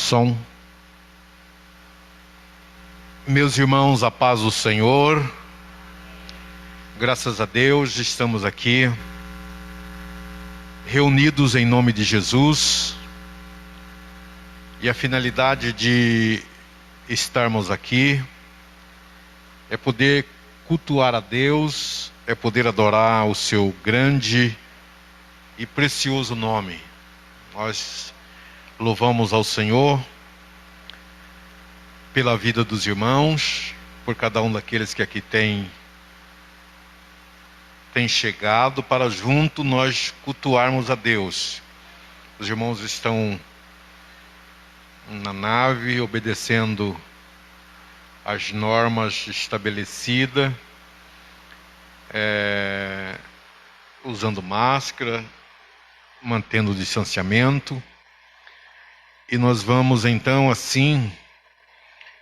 Som. Meus irmãos, a paz do Senhor. Graças a Deus estamos aqui reunidos em nome de Jesus. E a finalidade de estarmos aqui é poder cultuar a Deus, é poder adorar o seu grande e precioso nome. Nós louvamos ao Senhor pela vida dos irmãos, por cada um daqueles que aqui tem chegado para junto nós cultuarmos a Deus. Os irmãos estão na nave obedecendo as normas estabelecidas, usando máscara, mantendo o distanciamento. E nós vamos então assim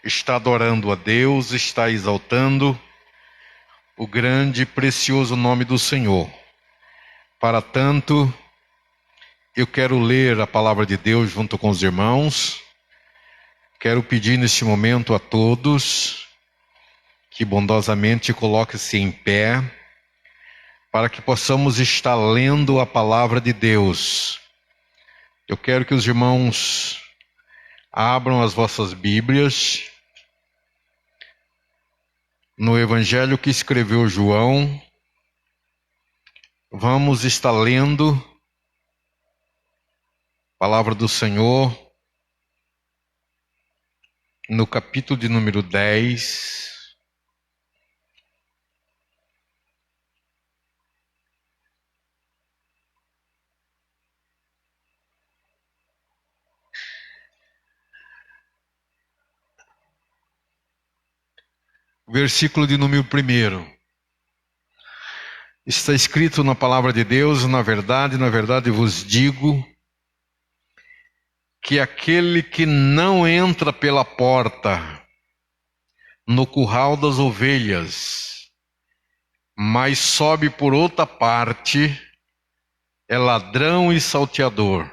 estar adorando a Deus, estar exaltando o grande e precioso nome do Senhor. Para tanto, eu quero ler a palavra de Deus junto com os irmãos. Quero pedir neste momento a todos que bondosamente coloquem-se em pé, para que possamos estar lendo a palavra de Deus. Eu quero que os irmãos abram as vossas Bíblias no Evangelho que escreveu João. Vamos estar lendo a palavra do Senhor no capítulo de número 10. Versículo de número 1. Está escrito na palavra de Deus: na verdade vos digo que aquele que não entra pela porta no curral das ovelhas, mas sobe por outra parte, é ladrão e salteador.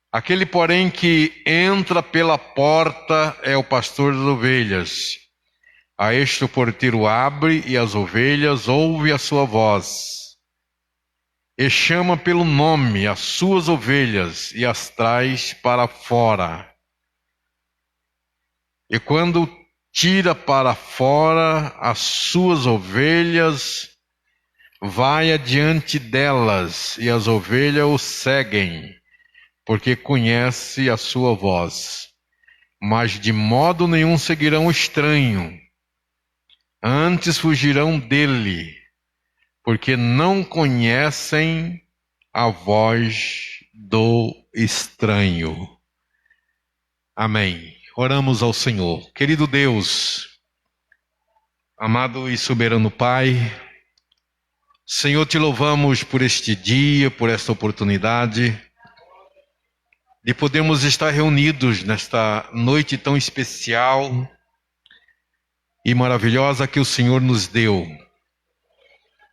Aquele, porém, que entra pela porta é o pastor das ovelhas. A este o porteiro abre, e as ovelhas ouvem a sua voz. E chama pelo nome as suas ovelhas, e as traz para fora. E quando tira para fora as suas ovelhas, vai adiante delas, e as ovelhas o seguem, porque conhece a sua voz. Mas de modo nenhum seguirão o estranho, antes fugirão dele, porque não conhecem a voz do estranho. Amém. Oramos ao Senhor. Querido Deus, amado e soberano Pai, Senhor, te louvamos por este dia, por esta oportunidade de podermos estar reunidos nesta noite tão especial e maravilhosa que o Senhor nos deu,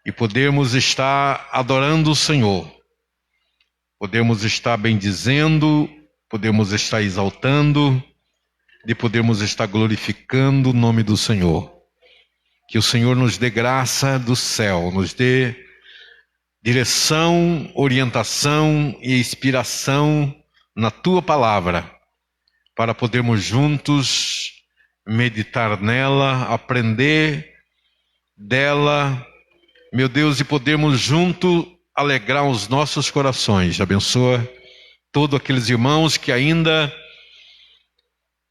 e podermos estar adorando o Senhor, podemos estar bendizendo, podemos estar exaltando, de podermos estar glorificando o nome do Senhor. Que o Senhor nos dê graça do céu, nos dê direção, orientação e inspiração na Tua palavra, para podermos juntos meditar nela, aprender dela, meu Deus, e podermos juntos alegrar os nossos corações. Abençoa todos aqueles irmãos que ainda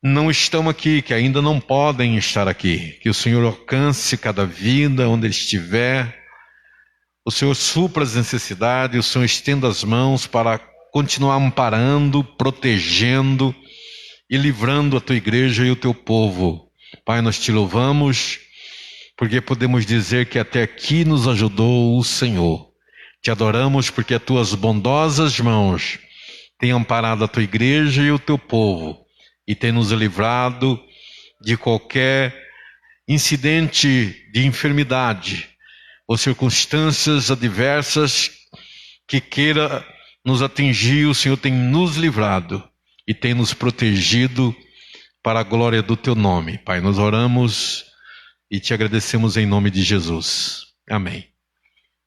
não estão aqui, que ainda não podem estar aqui. Que o Senhor alcance cada vida onde ele estiver. O Senhor supra as necessidades, o Senhor estenda as mãos para continuar amparando, protegendo e livrando a tua igreja e o teu povo. Pai, nós te louvamos, porque podemos dizer que até aqui nos ajudou o Senhor. Te adoramos porque as tuas bondosas mãos têm amparado a tua igreja e o teu povo, e têm nos livrado de qualquer incidente de enfermidade ou circunstâncias adversas que queira nos atingir. O Senhor tem nos livrado. e tem nos protegido para a glória do teu nome. Pai, nós oramos e te agradecemos em nome de Jesus. Amém.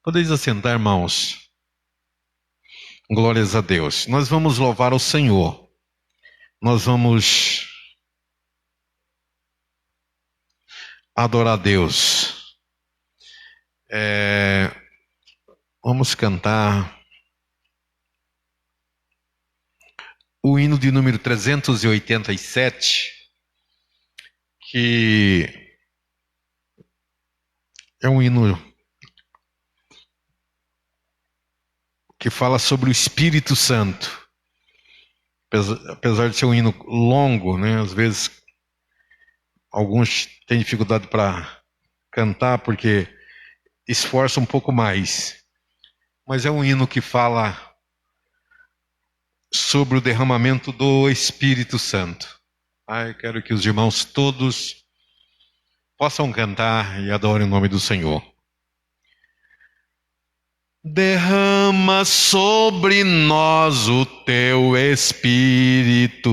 Podeis assentar, irmãos. Glórias a Deus. Nós vamos louvar o Senhor. Nós vamos adorar a Deus. Vamos cantar o hino de número 387, que é um hino que fala sobre o Espírito Santo. Apesar de ser um hino longo, né? Às vezes alguns têm dificuldade para cantar porque esforça um pouco mais. Mas é um hino que fala sobre o derramamento do Espírito Santo. Eu quero que os irmãos todos possam cantar e adorem o nome do Senhor. Derrama sobre nós o teu Espírito,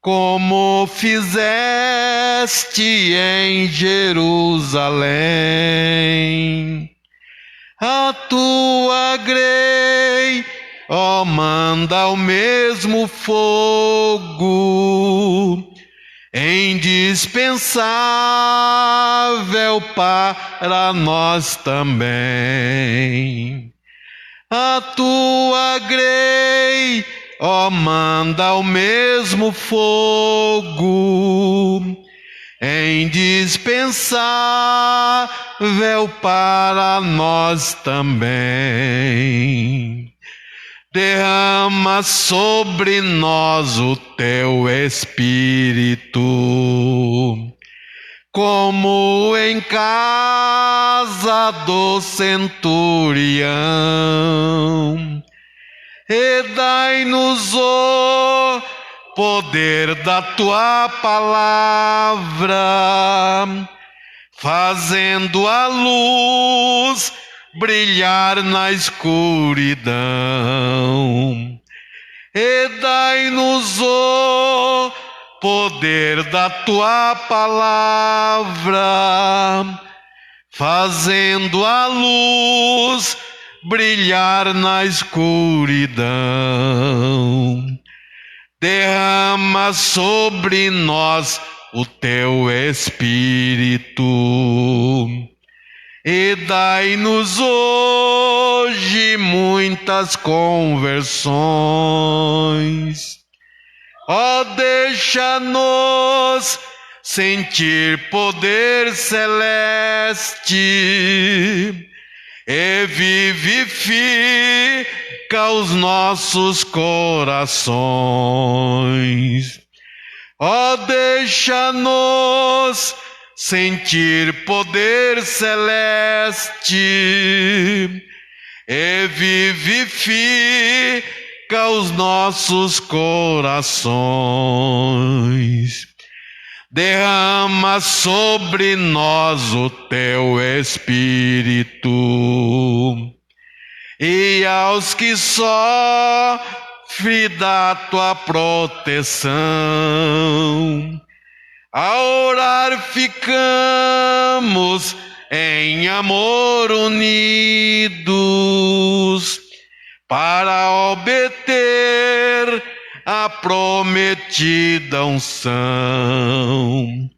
como fizeste em Jerusalém. A tua grei, ó, manda o mesmo fogo, indispensável para nós também. A tua grei, ó, manda o mesmo fogo, indispensável para nós também. Derrama sobre nós o teu Espírito, como em casa do centurião, e dai-nos o poder da tua palavra, fazendo a luz brilhar na escuridão. E dai-nos o poder da tua palavra, fazendo a luz brilhar na escuridão. Derrama sobre nós o teu Espírito, e dai-nos hoje muitas conversões. Ó, deixa-nos sentir poder celeste, e vivifica os nossos corações. Ó, deixa-nos sentir poder celeste, e vivifica os nossos corações. Derrama sobre nós o teu Espírito, e aos que sofrem da tua proteção, a orar ficamos em amor unidos, para obter a prometida unção.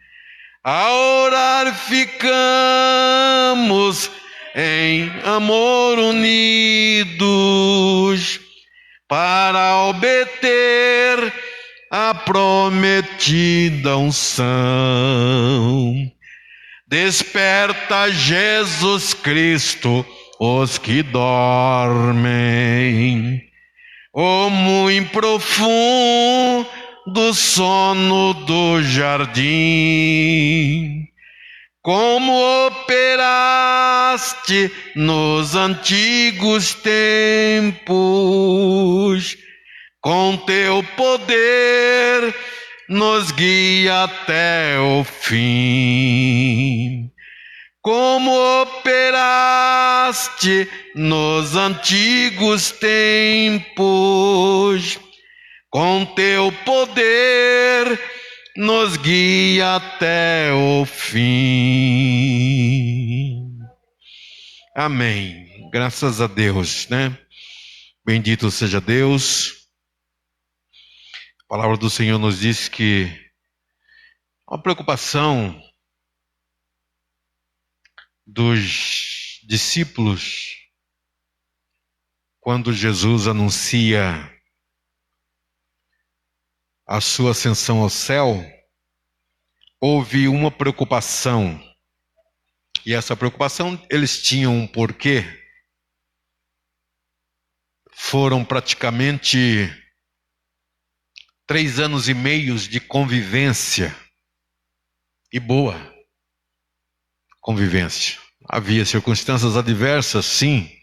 A orar ficamos em amor unidos, para obter a prometida unção. Desperta, Jesus Cristo, os que dormem, o muito profundo sono do jardim, como operaste nos antigos tempos, com teu poder nos guia até o fim. Como operaste nos antigos tempos, com teu poder nos guia até o fim. Amém. Graças a Deus, né? Bendito seja Deus. A palavra do Senhor nos diz que a preocupação dos discípulos quando Jesus anuncia a sua ascensão ao céu, houve uma preocupação. E essa preocupação, eles tinham um porquê. Foram praticamente 3 anos e meio de convivência. E boa convivência. Havia circunstâncias adversas, sim.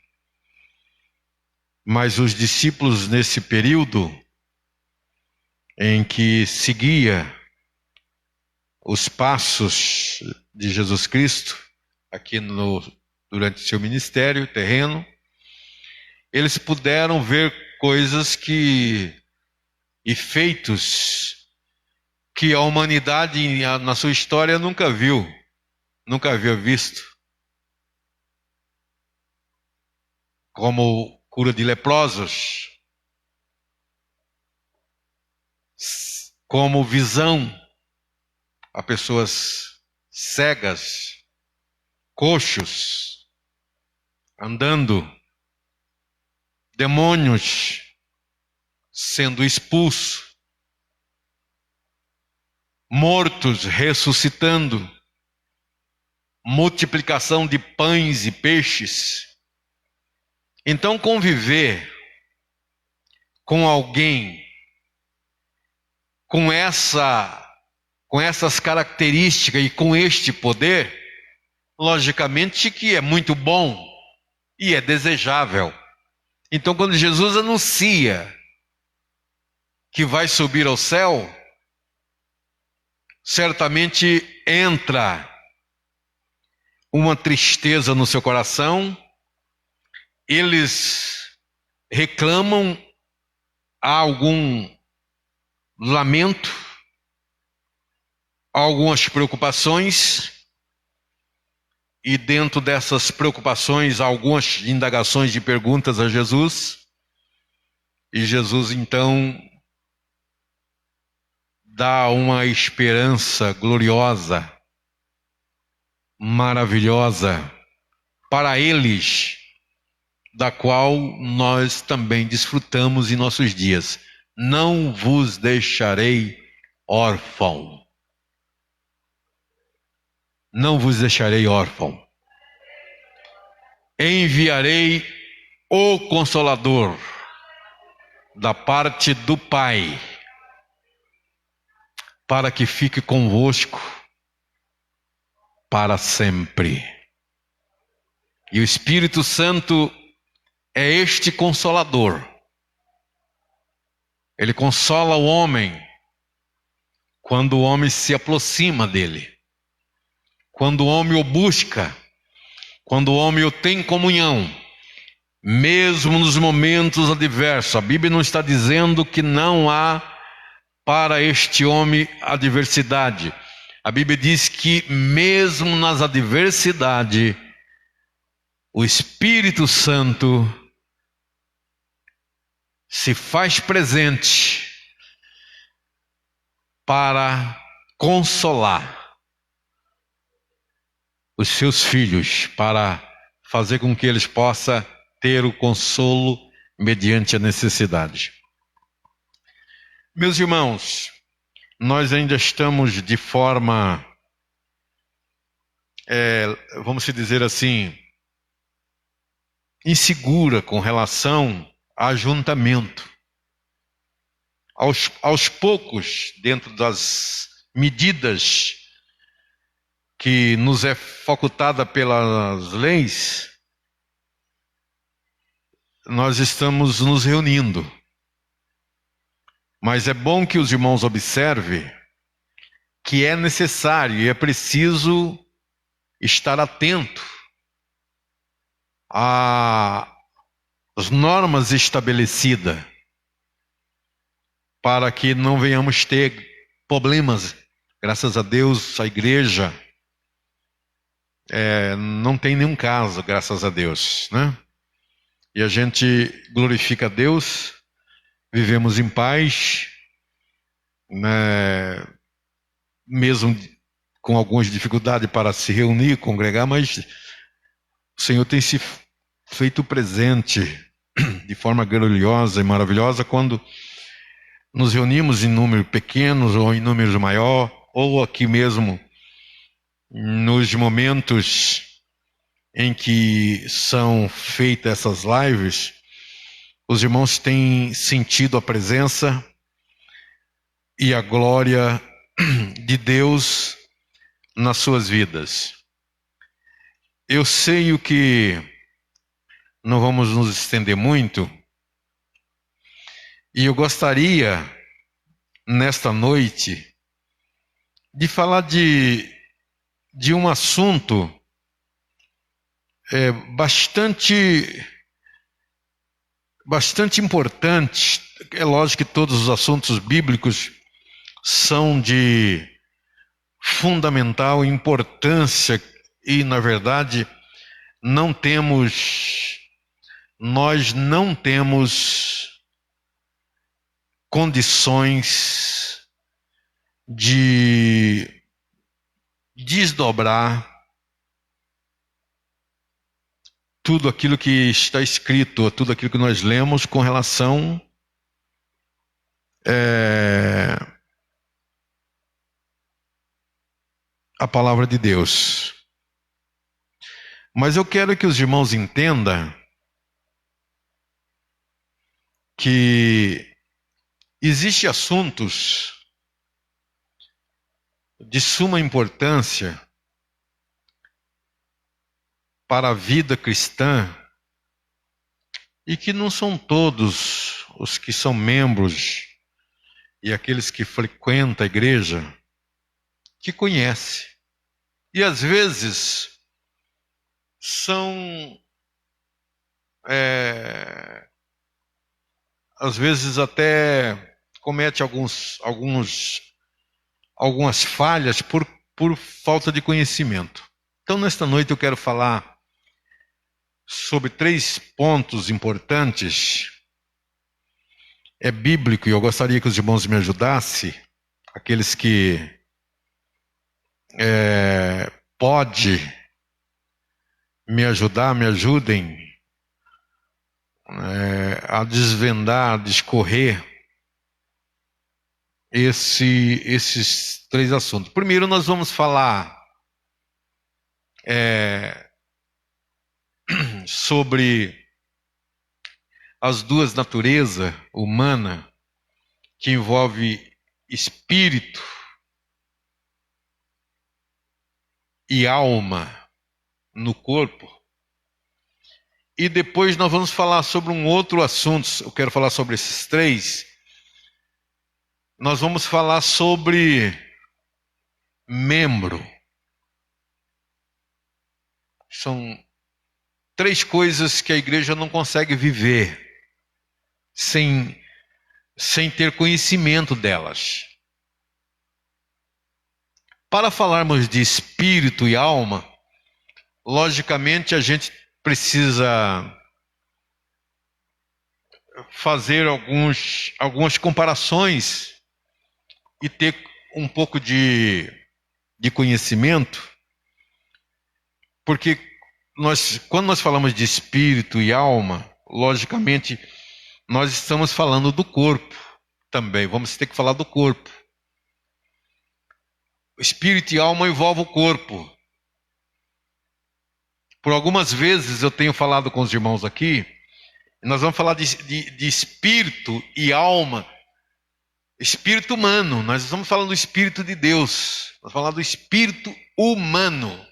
Mas os discípulos, nesse período em que seguia os passos de Jesus Cristo, aqui durante seu ministério terreno, eles puderam ver coisas e feitos que a humanidade na sua história nunca viu, nunca havia visto. Como cura de leprosos, como visão a pessoas cegas, coxos, andando, demônios sendo expulsos, mortos ressuscitando, multiplicação de pães e peixes. Então, conviver com alguém com essas características e com este poder, logicamente que é muito bom e é desejável. Então, quando Jesus anuncia que vai subir ao céu, certamente entra uma tristeza no seu coração. Eles reclamam, há algum lamento, algumas preocupações, e dentro dessas preocupações, algumas indagações e perguntas a Jesus, e Jesus então dá uma esperança gloriosa, maravilhosa, para eles, da qual nós também desfrutamos em nossos dias. Não vos deixarei órfão. Não vos deixarei órfão. Enviarei o Consolador da parte do Pai, para que fique convosco para sempre. E o Espírito Santo é este Consolador. Ele consola o homem quando o homem se aproxima dele, quando o homem o busca, quando o homem o tem em comunhão, mesmo nos momentos adversos. A Bíblia não está dizendo que não há para este homem adversidade. A Bíblia diz que mesmo nas adversidades, o Espírito Santo se faz presente para consolar os seus filhos, para fazer com que eles possam ter o consolo mediante a necessidade. Meus irmãos, nós ainda estamos de forma, vamos dizer assim, insegura com relação a ajuntamento. Aos poucos, dentro das medidas que nos é facultada pelas leis, nós estamos nos reunindo. Mas é bom que os irmãos observem que é necessário e é preciso estar atento às normas estabelecidas para que não venhamos ter problemas. Graças a Deus, a igreja não tem nenhum caso, graças a Deus, né? E a gente glorifica a Deus, vivemos em paz, né? Mesmo com algumas dificuldades para se reunir, congregar, mas o Senhor tem se feito presente de forma gloriosa e maravilhosa quando nos reunimos em números pequenos ou em números maior, ou aqui mesmo nos momentos em que são feitas essas lives, os irmãos têm sentido a presença e a glória de Deus nas suas vidas. Eu sei o que não vamos nos estender muito, e eu gostaria, nesta noite, de falar de um assunto bastante importante. É lógico que todos os assuntos bíblicos são de fundamental importância e, na verdade, nós não temos condições de desdobrar tudo aquilo que está escrito, tudo aquilo que nós lemos com relação à palavra de Deus. Mas eu quero que os irmãos entendam que existem assuntos de suma importância para a vida cristã e que não são todos os que são membros e aqueles que frequentam a igreja que conhecem. E às vezes às vezes até comete algumas falhas por falta de conhecimento. Então, nesta noite eu quero falar sobre 3 pontos importantes. É bíblico e eu gostaria que os irmãos me ajudassem, aqueles que podem me ajudar, me ajudem a desvendar, a discorrer esses 3 assuntos. Primeiro nós vamos falar sobre as 2 naturezas humanas que envolve espírito e alma no corpo. E depois nós vamos falar sobre um outro assunto. Eu quero falar sobre esses 3. Nós vamos falar sobre membro. São 3 coisas que a igreja não consegue viver sem ter conhecimento delas. Para falarmos de espírito e alma, logicamente a gente precisa fazer algumas comparações e ter um pouco de conhecimento, porque quando nós falamos de espírito e alma, logicamente nós estamos falando do corpo também, vamos ter que falar do corpo. Espírito e alma envolvem o corpo. Por algumas vezes eu tenho falado com os irmãos aqui, nós vamos falar de espírito e alma, espírito humano, nós estamos falando do espírito de Deus, nós vamos falar do espírito humano.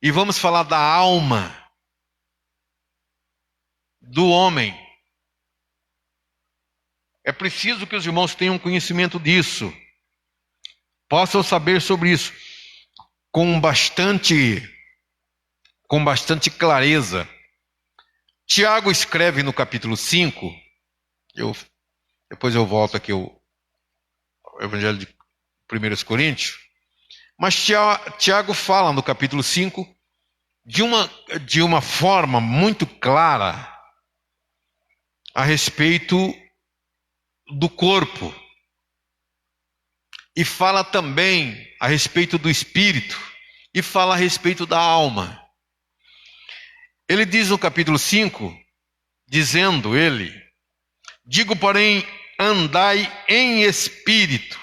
E vamos falar da alma do homem. É preciso que os irmãos tenham conhecimento disso, possam saber sobre isso com bastante clareza. Tiago escreve no capítulo 5, Depois eu volto aqui ao Evangelho de 1 Coríntios. Mas Tiago fala no capítulo 5 de uma forma muito clara a respeito do corpo. E fala também a respeito do espírito. E fala a respeito da alma. Ele diz no capítulo 5, dizendo ele: digo, porém, andai em espírito,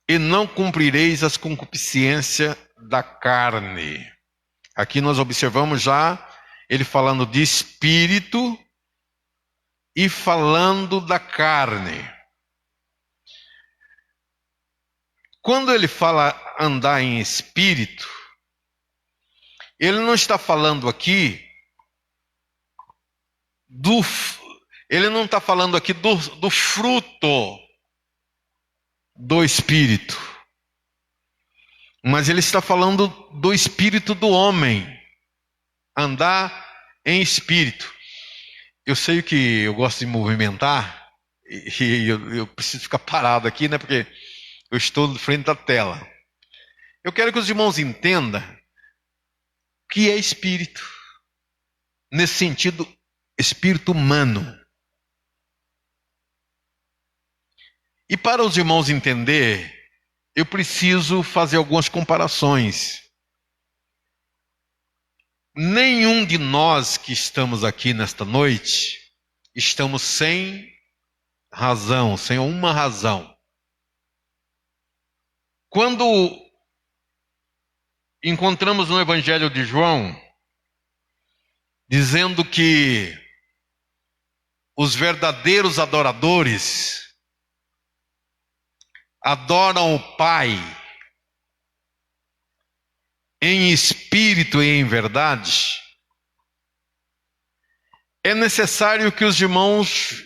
e não cumprireis as concupiscências da carne. Aqui nós observamos já ele falando de espírito e falando da carne. Quando ele fala andar em espírito, ele não está falando aqui do fruto do espírito, mas ele está falando do espírito do homem, andar em espírito. Eu sei que eu gosto de movimentar e eu preciso ficar parado aqui, né? Porque eu estou de frente da tela. Eu quero que os irmãos entendam o que é espírito, nesse sentido, espírito humano. E para os irmãos entender, eu preciso fazer algumas comparações. Nenhum de nós que estamos aqui nesta noite, estamos sem razão, sem uma razão. Quando encontramos no Evangelho de João, dizendo que os verdadeiros adoradores adoram o Pai em espírito e em verdade, é necessário que os irmãos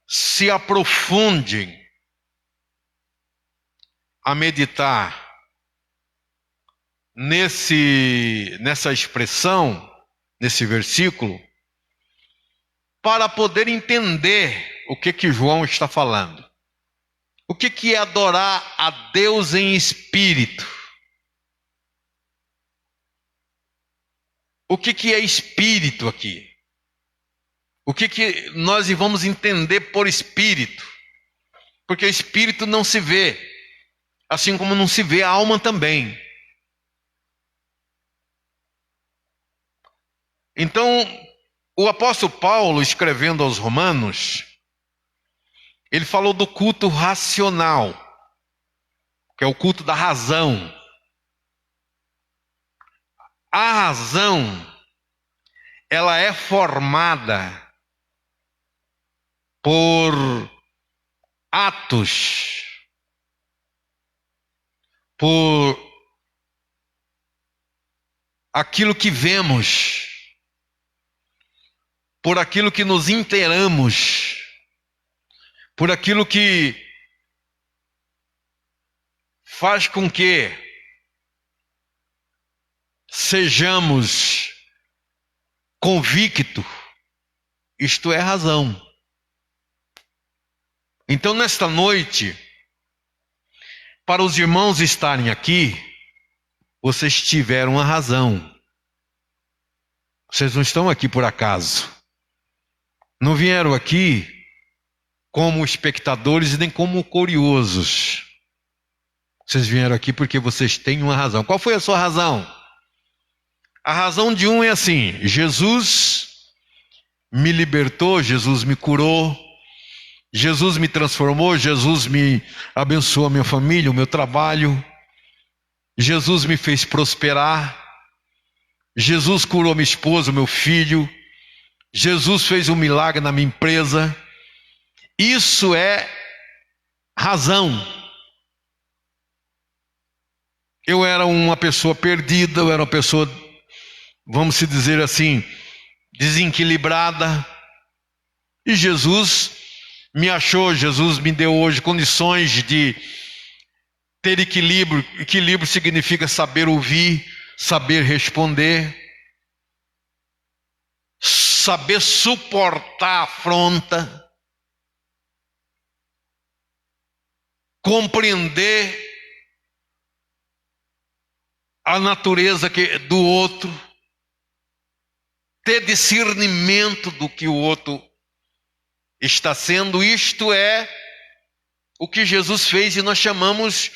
se aprofundem a meditar nessa expressão, nesse versículo, para poder entender o que João está falando. O que é adorar a Deus em espírito? O que é espírito aqui? O que nós vamos entender por espírito? Porque espírito não se vê, assim como não se vê a alma também. Então, o apóstolo Paulo, escrevendo aos Romanos, ele falou do culto racional, que é o culto da razão. A razão, ela é formada por atos, por aquilo que vemos, por aquilo que nos inteiramos, por aquilo que faz com que sejamos convictos. Isto é razão. Então, nesta noite, para os irmãos estarem aqui, vocês tiveram a razão. Vocês não estão aqui por acaso. Não vieram aqui como espectadores nem como curiosos. Vocês vieram aqui porque vocês têm uma razão. Qual foi a sua razão? A razão de um é assim: Jesus me libertou, Jesus me curou, Jesus me transformou, Jesus me abençoou a minha família, o meu trabalho, Jesus me fez prosperar, Jesus curou minha esposa, o meu filho, Jesus fez um milagre na minha empresa. Isso é razão. Eu era uma pessoa perdida, eu era uma pessoa, vamos dizer assim, desequilibrada, e Jesus me achou, Jesus me deu hoje condições de ter equilíbrio. Equilíbrio significa saber ouvir, saber responder, saber suportar a afronta, compreender a natureza do outro, ter discernimento do que o outro está sendo. Isto é o que Jesus fez e nós chamamos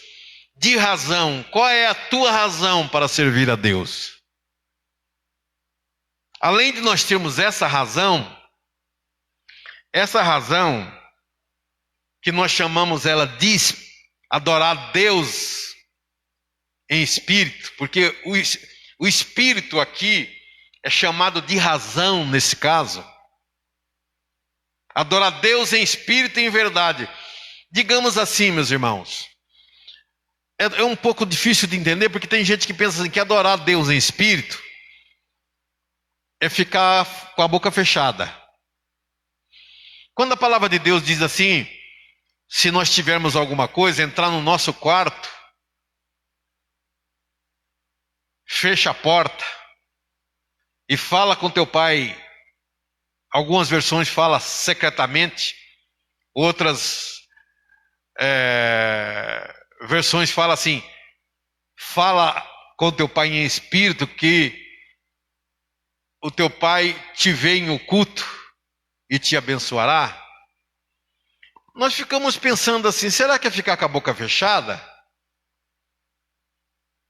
de razão. Qual é a tua razão para servir a Deus? Além de nós termos essa razão que nós chamamos ela de adorar Deus em espírito, porque o espírito aqui é chamado de razão nesse caso. Adorar Deus em espírito e em verdade. Digamos assim, meus irmãos, é um pouco difícil de entender, porque tem gente que pensa assim, que adorar Deus em espírito é ficar com a boca fechada. Quando a palavra de Deus diz assim, se nós tivermos alguma coisa, entrar no nosso quarto, fecha a porta e fala com teu pai. Algumas versões falam secretamente, outras versões falam assim, fala com teu pai em espírito, que o teu pai te vê em oculto e te abençoará. Nós ficamos pensando assim, será que é ficar com a boca fechada?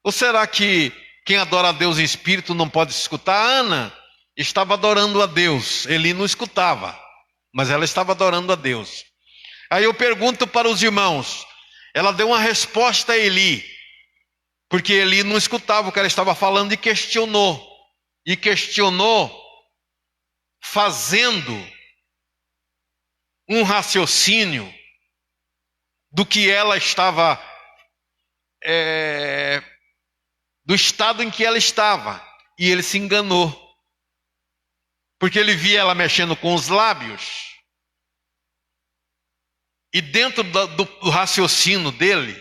Ou será que quem adora a Deus em espírito não pode escutar? A Ana estava adorando a Deus, Eli não escutava, mas ela estava adorando a Deus. Aí eu pergunto para os irmãos, ela deu uma resposta a Eli, porque Eli não escutava o que ela estava falando e questionou fazendo um raciocínio do que ela estava, do estado em que ela estava, e ele se enganou, porque ele via ela mexendo com os lábios, e dentro do raciocínio dele,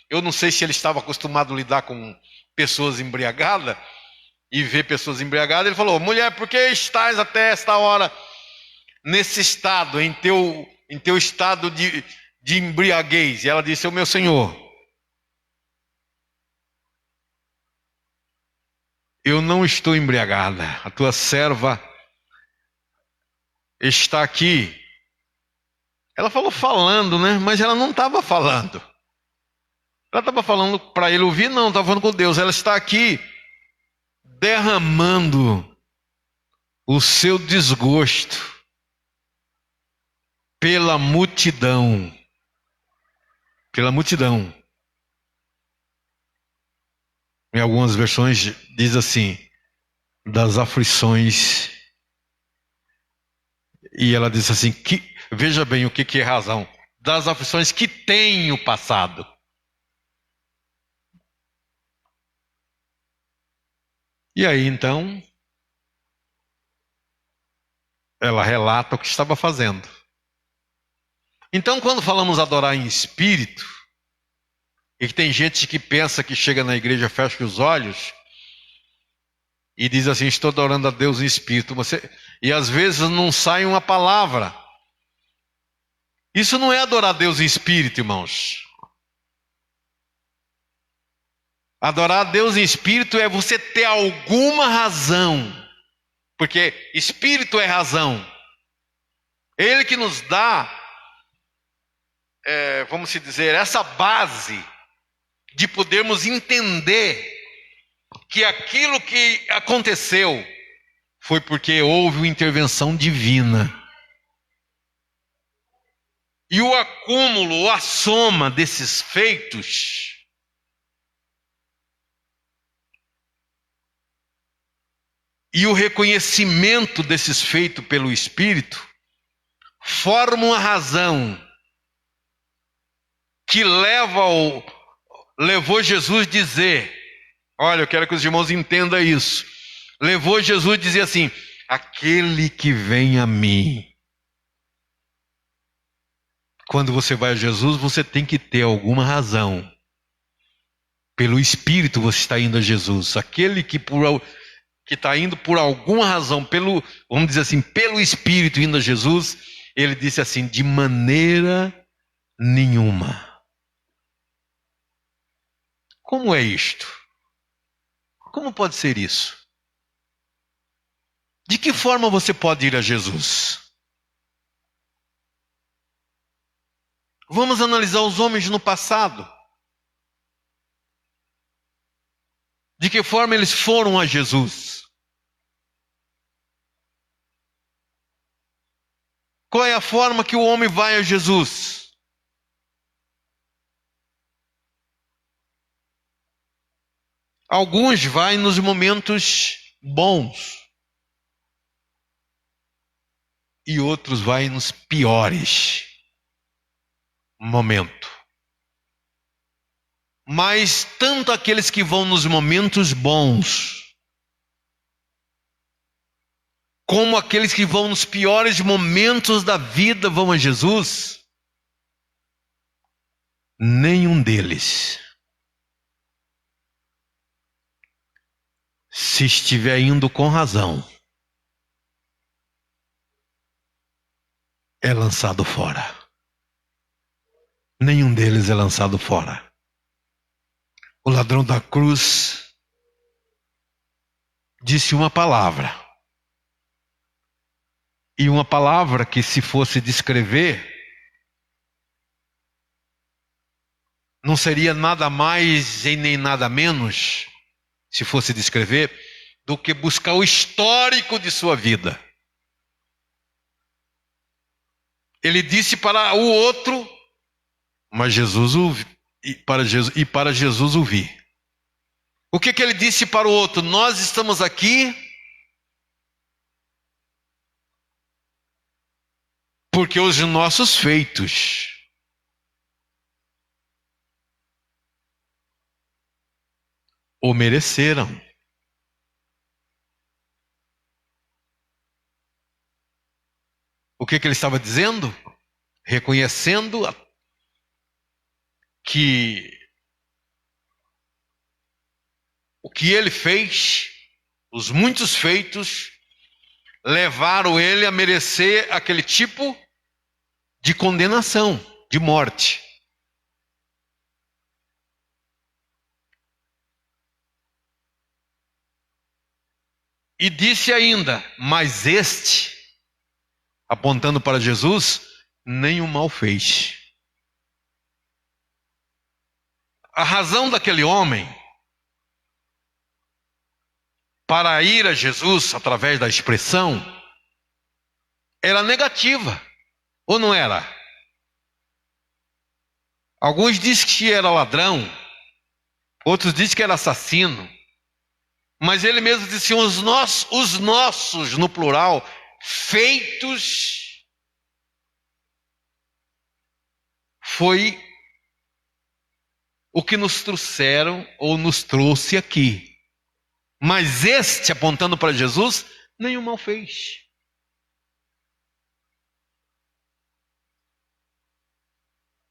eu não sei se ele estava acostumado a lidar com pessoas embriagadas, e ver pessoas embriagadas, ele falou, mulher, por que estás até esta hora nesse estado, em teu estado de embriaguez? E ela disse, o meu Senhor, eu não estou embriagada, a tua serva está aqui. Ela falou falando, né? Mas ela não estava falando. Ela estava falando para ele ouvir? Não, estava falando com Deus. Ela está aqui derramando o seu desgosto pela multidão. Pela multidão. Em algumas versões diz assim, das aflições. E ela diz assim, veja bem o que é razão. Das aflições que tenho passado. E aí então, ela relata o que estava fazendo. Então, quando falamos adorar em espírito, e que tem gente que pensa que chega na igreja, fecha os olhos e diz assim, estou adorando a Deus em espírito, e às vezes não sai uma palavra. Isso não é adorar a Deus em espírito, irmãos. Adorar a Deus em espírito é você ter alguma razão, porque espírito é razão. Ele que nos dá, vamos dizer, essa base de podermos entender que aquilo que aconteceu foi porque houve uma intervenção divina. E o acúmulo, a soma desses feitos e o reconhecimento desses feitos pelo Espírito formam a razão que levou Jesus a dizer, olha, eu quero que os irmãos entendam isso, levou Jesus a dizer assim, aquele que vem a mim. Quando você vai a Jesus, você tem que ter alguma razão. Pelo Espírito você está indo a Jesus. Aquele que que está indo por alguma razão, vamos dizer assim, pelo Espírito indo a Jesus, ele disse assim: de maneira nenhuma. Como é isto? Como pode ser isso? De que forma você pode ir a Jesus? Vamos analisar os homens no passado. De que forma eles foram a Jesus? Qual é a forma que o homem vai a Jesus? Alguns vai nos momentos bons. E outros vai nos piores momentos. Mas tanto aqueles que vão nos momentos bons, como aqueles que vão nos piores momentos da vida vão a Jesus, nenhum deles, se estiver indo com razão, é lançado fora. Nenhum deles é lançado fora. O ladrão da cruz disse uma palavra. E uma palavra que, se fosse descrever, não seria nada mais e nem nada menos, se fosse descrever, do que buscar o histórico de sua vida. Ele disse para o outro, mas Jesus para Jesus ouvir. O que ele disse para o outro? Nós estamos aqui porque os nossos feitos o mereceram. O que ele estava dizendo? Reconhecendo que o que ele fez, os muitos feitos, levaram ele a merecer aquele tipo de condenação, de morte. E disse ainda, mas este, apontando para Jesus, nenhum mal fez. A razão daquele homem para ir a Jesus através da expressão era negativa, ou não era? Alguns dizem que era ladrão, outros dizem que era assassino, mas ele mesmo disse os nossos, no plural, feitos, foi o que nos trouxeram ou nos trouxe aqui. Mas este, apontando para Jesus, nenhum mal fez.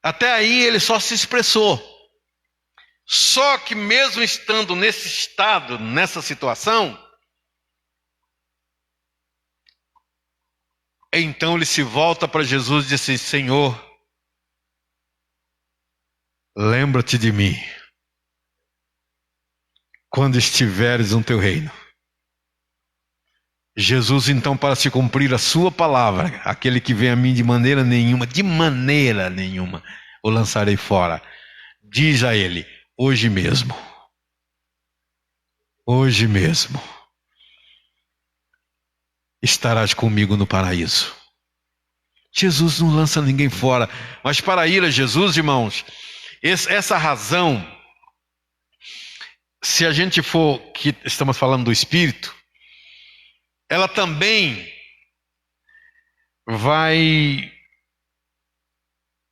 Até aí ele só se expressou. Só que mesmo estando nesse estado, nessa situação, então ele se volta para Jesus e diz assim: Senhor, lembra-te de mim quando estiveres no teu reino. Jesus, então, para se cumprir a sua palavra, aquele que vem a mim de maneira nenhuma, o lançarei fora. Diz a ele, hoje mesmo, estarás comigo no paraíso. Jesus não lança ninguém fora, mas para ir a Jesus, irmãos, essa razão, se a gente for, que estamos falando do Espírito, ela também vai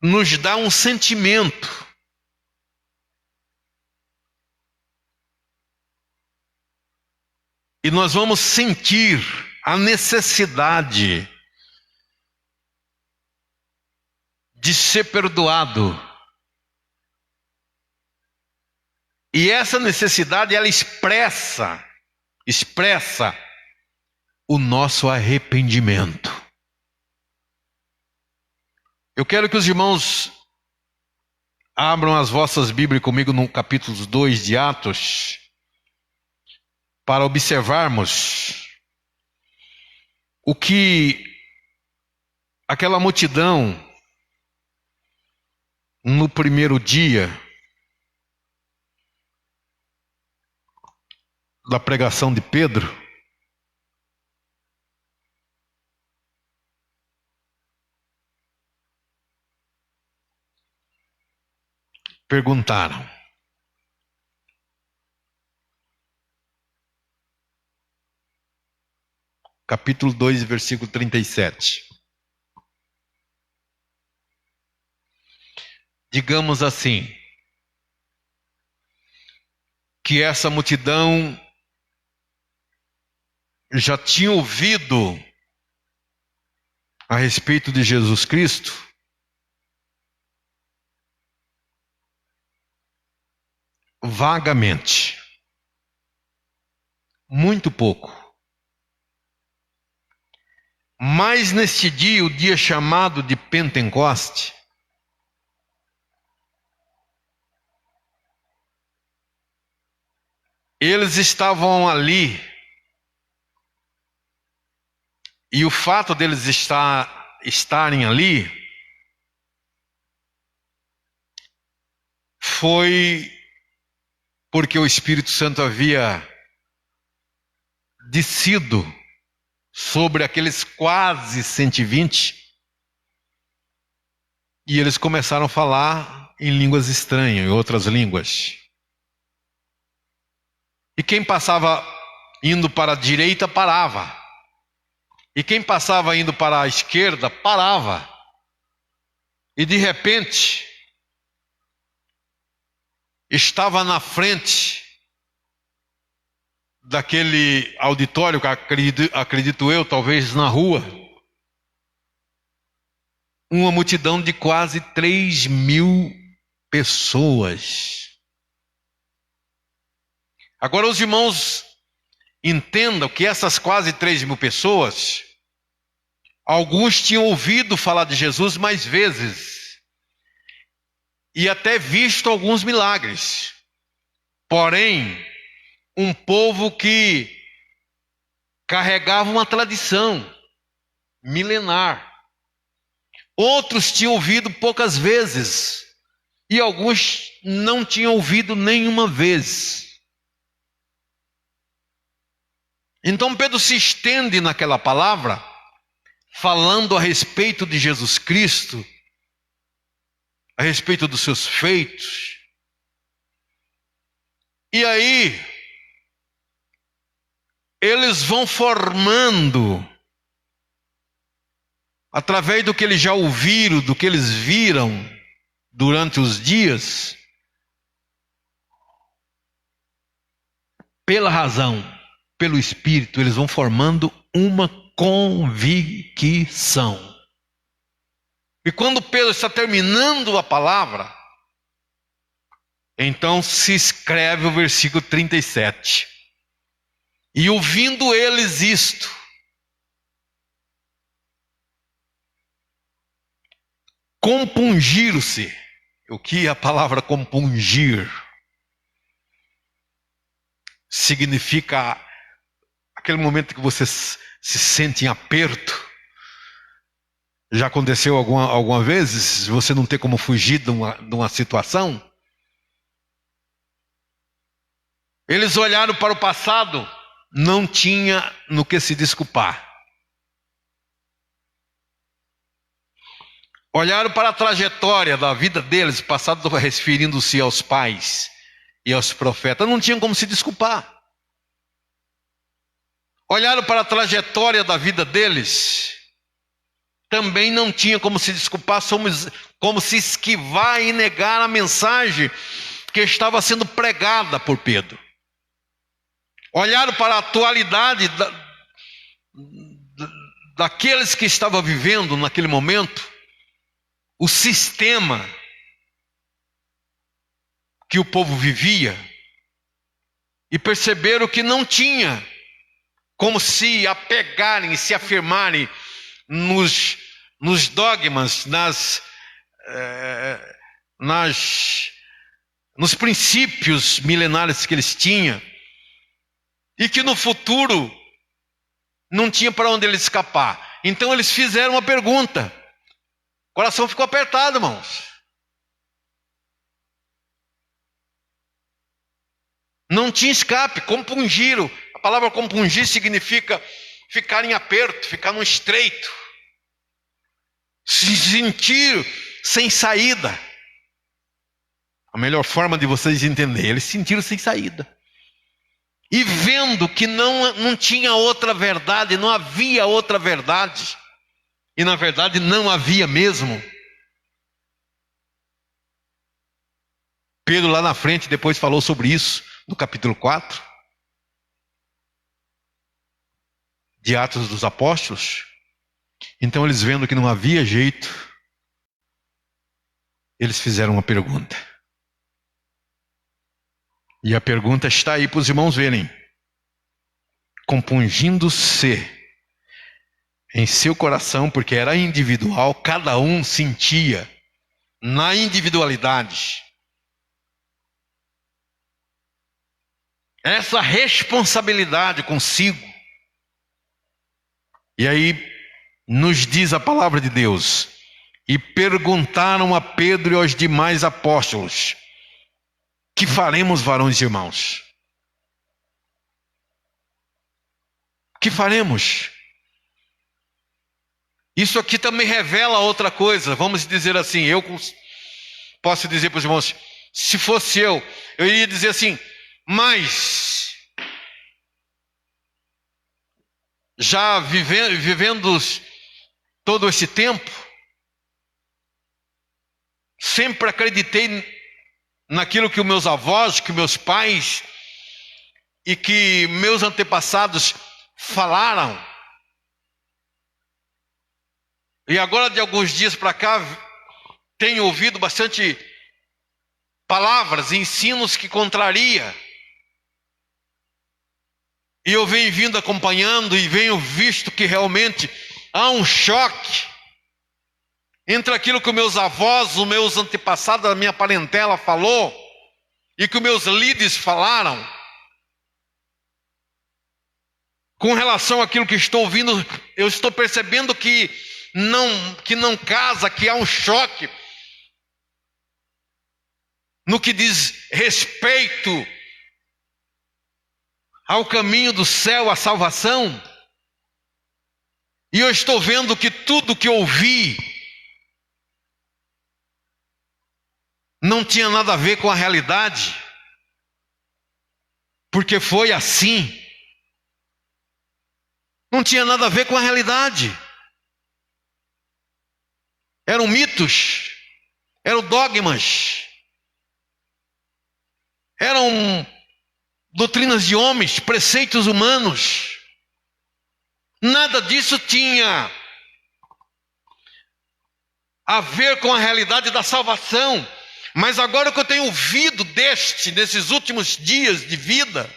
nos dar um sentimento. E nós vamos sentir a necessidade de ser perdoado. E essa necessidade, ela expressa expressa o nosso arrependimento. Eu quero que os irmãos abram as vossas Bíblias comigo no capítulo 2 de Atos, para observarmos o que aquela multidão, no primeiro dia da pregação de Pedro, perguntaram. Capítulo 2, versículo 37. Digamos assim, que essa multidão já tinha ouvido a respeito de Jesus Cristo vagamente, muito pouco. Mas neste dia, o dia chamado de Pentecoste, eles estavam ali, e o fato deles estarem ali foi porque o Espírito Santo havia descido sobre aqueles quase 120, e eles começaram a falar em línguas estranhas, em outras línguas. E quem passava indo para a direita parava, e quem passava indo para a esquerda parava, e de repente estava na frente daquele auditório, que acredito eu, talvez na rua, uma multidão de quase 3.000 pessoas. Agora os irmãos entendam que essas quase 3.000 pessoas, alguns tinham ouvido falar de Jesus mais vezes, e até visto alguns milagres. Porém, um povo que carregava uma tradição milenar. Outros tinham ouvido poucas vezes, e alguns não tinham ouvido nenhuma vez. Então Pedro se estende naquela palavra, falando a respeito de Jesus Cristo, a respeito dos seus feitos. E aí, eles vão formando, através do que eles já ouviram, do que eles viram durante os dias, pela razão, pelo Espírito, eles vão formando uma convicção. E quando Pedro está terminando a palavra, então se escreve o versículo 37. E ouvindo eles isto, compungiram-se. O que é a palavra compungir? Significa aquele momento que você se sente em aperto. Já aconteceu alguma vez? Você não tem como fugir de uma situação? Eles olharam para o passado, não tinha no que se desculpar. Olharam para a trajetória da vida deles, passado referindo-se aos pais e aos profetas, não tinham como se desculpar. Olharam para a trajetória da vida deles, também não tinha como se desculpar, como se esquivar e negar a mensagem que estava sendo pregada por Pedro. Olharam para a atualidade daqueles que estavam vivendo naquele momento, o sistema que o povo vivia, e perceberam que não tinha como se apegarem, se afirmarem nos dogmas, nos princípios milenares que eles tinham, e que no futuro não tinha para onde eles escapar. Então eles fizeram uma pergunta. O coração ficou apertado, irmãos. Não tinha escape, compungiram. A palavra compungir significa ficar em aperto, ficar no estreito. Se sentir sem saída. A melhor forma de vocês entenderem, eles se sentiram sem saída. E vendo que não tinha outra verdade, não havia outra verdade. E na verdade não havia mesmo. Pedro lá na frente depois falou sobre isso, no capítulo 4. De Atos dos Apóstolos. Então eles vendo que não havia jeito, eles fizeram uma pergunta. E a pergunta está aí para os irmãos verem. Compungindo-se em seu coração, porque era individual, cada um sentia na individualidade essa responsabilidade consigo. E aí nos diz a palavra de Deus: e perguntaram a Pedro e aos demais apóstolos: que faremos, varões e irmãos? Que faremos? Isso aqui também revela outra coisa. Vamos dizer assim, eu posso dizer para os irmãos, se fosse eu iria dizer assim, mas já vivendo todo esse tempo, sempre acreditei naquilo que os meus avós, que meus pais e que meus antepassados falaram. E agora de alguns dias para cá tenho ouvido bastante palavras e ensinos que contraria. E eu venho vindo acompanhando e venho visto que realmente há um choque entre aquilo que os meus avós, os meus antepassados, a minha parentela falou e que os meus líderes falaram, com relação àquilo que estou ouvindo. Eu estou percebendo que não casa, que há um choque no que diz respeito ao caminho do céu, à salvação. E eu estou vendo que tudo que ouvi não tinha nada a ver com a realidade, porque foi assim. Não tinha nada a ver com a realidade. Eram mitos, eram dogmas, eram doutrinas de homens, preceitos humanos. Nada disso tinha a ver com a realidade da salvação. Mas agora que eu tenho ouvido nesses últimos dias de vida,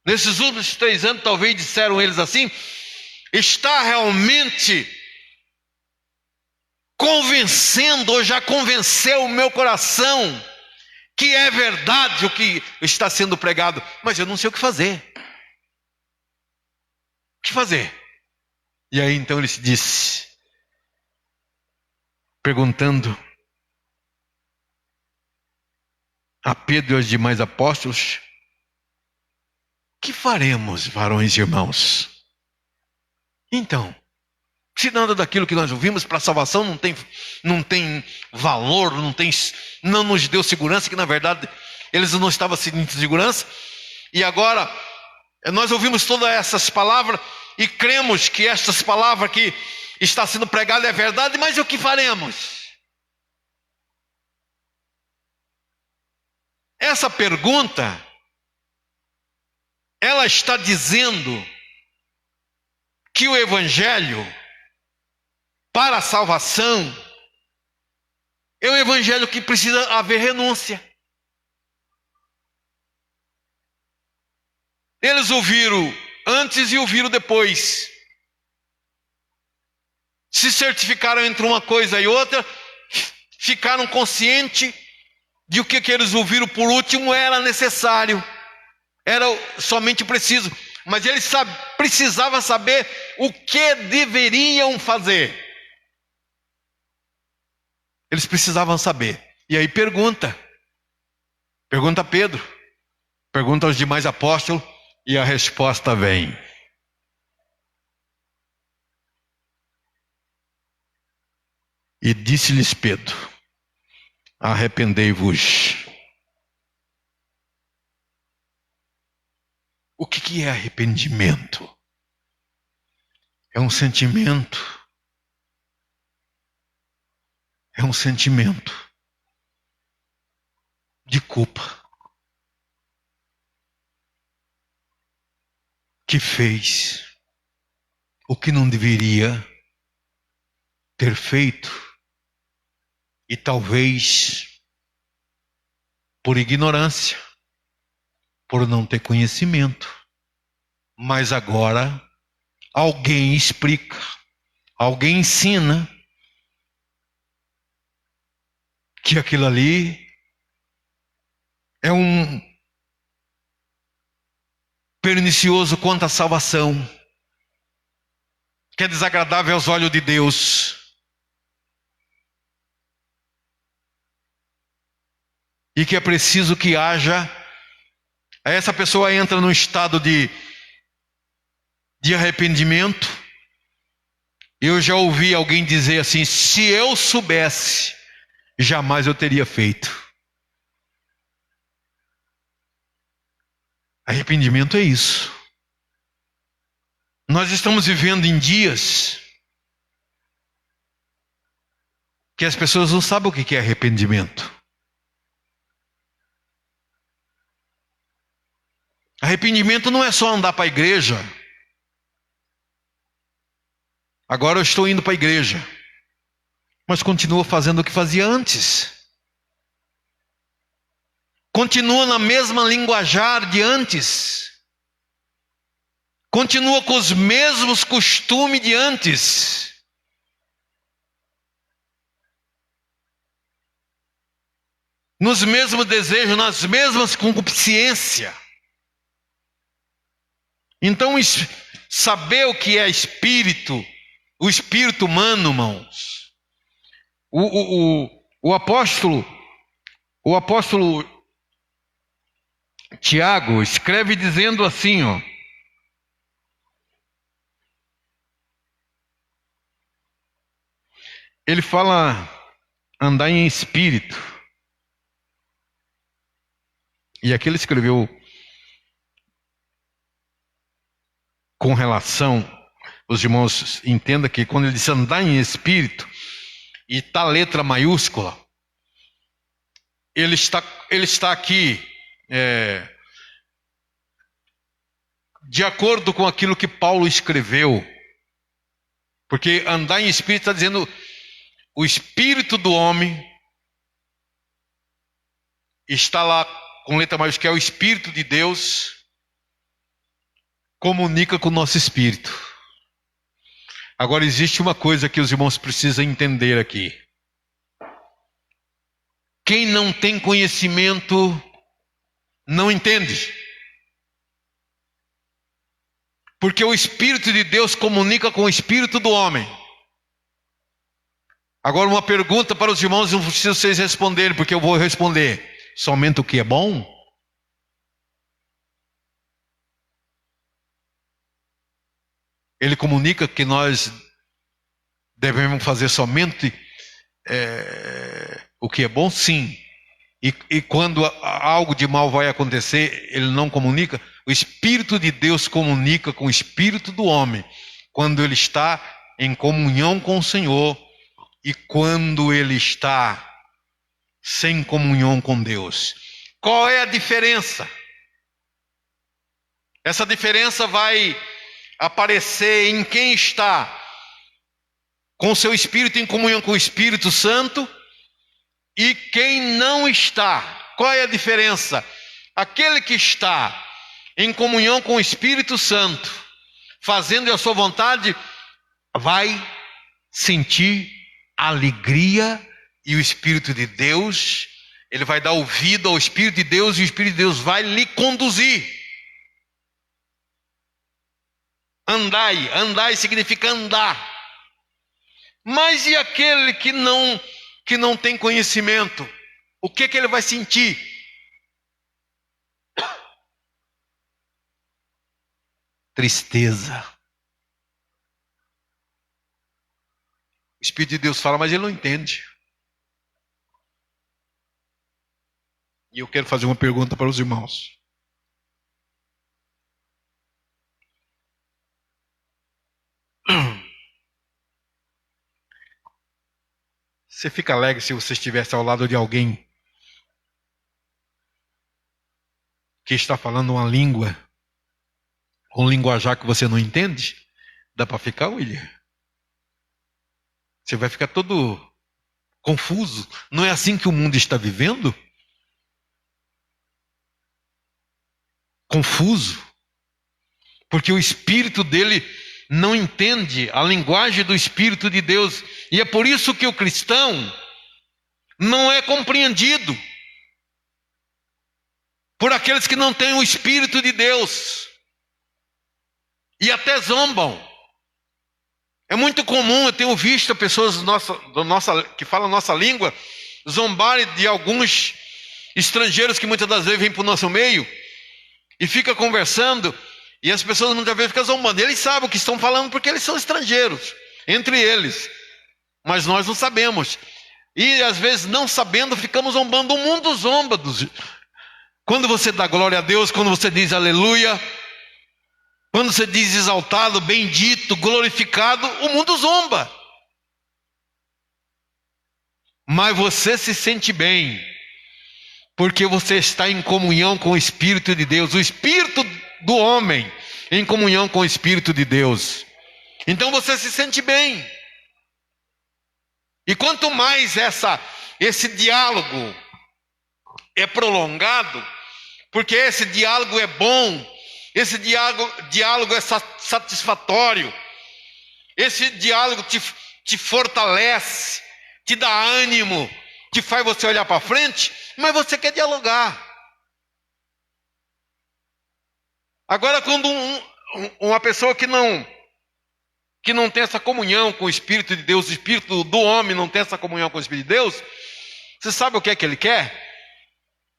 nesses últimos 3 anos, talvez disseram eles assim, está realmente convencendo, ou já convenceu o meu coração, que é verdade o que está sendo pregado, mas eu não sei o que fazer. O que fazer? E aí então ele se disse, perguntando a Pedro e aos demais apóstolos: que faremos, varões e irmãos? Então, se nada daquilo que nós ouvimos para a salvação não tem valor, não nos deu segurança, que na verdade eles não estavam sentindo segurança, e agora nós ouvimos todas essas palavras e cremos que estas palavras que está sendo pregada é verdade, mas o que faremos? Essa pergunta, ela está dizendo que o evangelho para a salvação é um evangelho que precisa haver renúncia. Eles ouviram antes e ouviram depois. Se certificaram entre uma coisa e outra, ficaram conscientes de o que eles ouviram por último era necessário, era somente preciso. Mas eles precisavam saber o que deveriam fazer. Eles precisavam saber. E aí pergunta a Pedro, pergunta aos demais apóstolos, e a resposta vem. E disse-lhes Pedro: arrependei-vos. O que é arrependimento? É um sentimento. É um sentimento de culpa que fez o que não deveria ter feito e talvez por ignorância, por não ter conhecimento. Mas agora alguém explica, alguém ensina que aquilo ali é um pernicioso quanto à salvação, que é desagradável aos olhos de Deus. E que é preciso que haja. Aí essa pessoa entra num estado de arrependimento. Eu já ouvi alguém dizer assim: se eu soubesse, jamais eu teria feito. Arrependimento é isso. Nós estamos vivendo em dias que as pessoas não sabem o que é arrependimento. Arrependimento não é só andar para a igreja. Agora eu estou indo para a igreja, mas continuo fazendo o que fazia antes. Continua na mesma linguajar de antes. Continua com os mesmos costumes de antes. Nos mesmos desejos, nas mesmas concupiscências. Então, saber o que é espírito, o espírito humano, irmãos. O apóstolo Tiago escreve dizendo assim, ó. Ele fala andar em espírito. E aqui ele escreveu com relação, os irmãos entendam que quando ele diz andar em espírito, e tá letra maiúscula, ele está aqui de acordo com aquilo que Paulo escreveu. Porque andar em espírito está dizendo o espírito do homem está lá com letra maiúscula, que é o espírito de Deus, comunica com o nosso espírito. Agora existe uma coisa que os irmãos precisam entender aqui. Quem não tem conhecimento não entende. Porque o Espírito de Deus comunica com o Espírito do homem. Agora uma pergunta para os irmãos, não precisa vocês responderem, porque eu vou responder. Somente o que é bom? Ele comunica que nós devemos fazer somente o que é bom? Sim. E quando algo de mal vai acontecer, ele não comunica. O Espírito de Deus comunica com o Espírito do homem, quando ele está em comunhão com o Senhor e quando ele está sem comunhão com Deus. Qual é a diferença? Essa diferença vai aparecer em quem está com o seu espírito em comunhão com o Espírito Santo e quem não está. Qual é a diferença? Aquele que está em comunhão com o Espírito Santo, fazendo a sua vontade, vai sentir alegria, e o Espírito de Deus, ele vai dar ouvido ao Espírito de Deus, e o Espírito de Deus vai lhe conduzir. Andai significa andar. Mas e aquele que não tem conhecimento? O que ele vai sentir? Tristeza. O Espírito de Deus fala, mas ele não entende. E eu quero fazer uma pergunta para os irmãos. Você fica alegre se você estivesse ao lado de alguém que está falando uma língua, um linguajar que você não entende? Dá para ficar, William? Você vai ficar todo confuso. Não é assim que o mundo está vivendo? Confuso. Porque o espírito dele não entende a linguagem do Espírito de Deus. E é por isso que o cristão não é compreendido por aqueles que não têm o Espírito de Deus. E até zombam. É muito comum, eu tenho visto pessoas que falam a nossa língua zombarem de alguns estrangeiros que muitas das vezes vêm para o nosso meio e fica conversando, e as pessoas muitas vezes ficam zombando. Eles sabem o que estão falando porque eles são estrangeiros, entre eles, mas nós não sabemos. E às vezes, não sabendo, ficamos zombando. O mundo zomba. Quando você dá glória a Deus, quando você diz aleluia, quando você diz exaltado, bendito, glorificado, o mundo zomba. Mas você se sente bem, porque você está em comunhão com o Espírito de Deus. O Espírito do homem em comunhão com o Espírito de Deus. Então você se sente bem. E quanto mais esse diálogo é prolongado, porque esse diálogo é bom, esse diálogo é satisfatório, esse diálogo te fortalece, te dá ânimo, te faz você olhar para frente, mas você quer dialogar. Agora, quando uma pessoa que não tem essa comunhão com o Espírito de Deus, o Espírito do homem não tem essa comunhão com o Espírito de Deus, você sabe o que é que ele quer?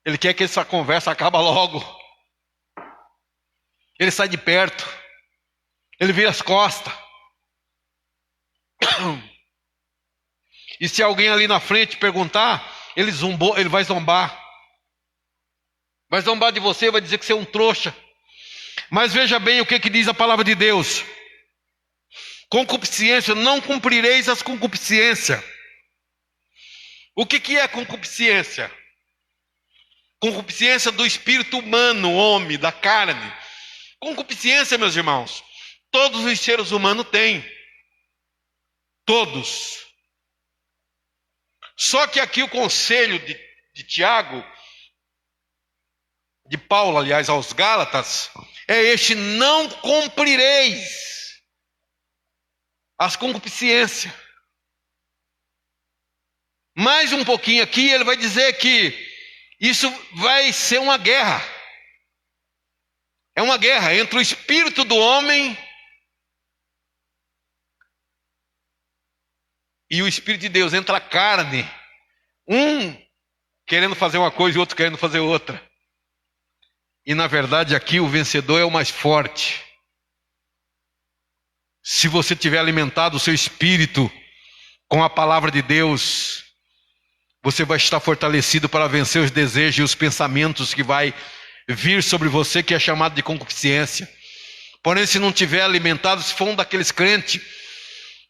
Ele quer que essa conversa acabe logo. Ele sai de perto. Ele vira as costas. E se alguém ali na frente perguntar, ele vai zombar. Vai zombar de você, vai dizer que você é um trouxa. Mas veja bem o que diz a palavra de Deus. Concupiscência, não cumprireis as concupiscências. O que é concupiscência? Concupiscência do espírito humano, homem, da carne. Concupiscência, meus irmãos, todos os seres humanos têm. Todos. Só que aqui o conselho de Tiago, de Paulo, aliás, aos Gálatas, é este: não cumprireis as concupiscências. Mais um pouquinho aqui, ele vai dizer que isso vai ser uma guerra. É uma guerra entre o espírito do homem e o Espírito de Deus, entre a carne. Um querendo fazer uma coisa e o outro querendo fazer outra. E na verdade aqui o vencedor é o mais forte. Se você tiver alimentado o seu espírito com a palavra de Deus, você vai estar fortalecido para vencer os desejos e os pensamentos que vai vir sobre você, que é chamado de concupiscência. Porém, se não tiver alimentado, se for um daqueles crentes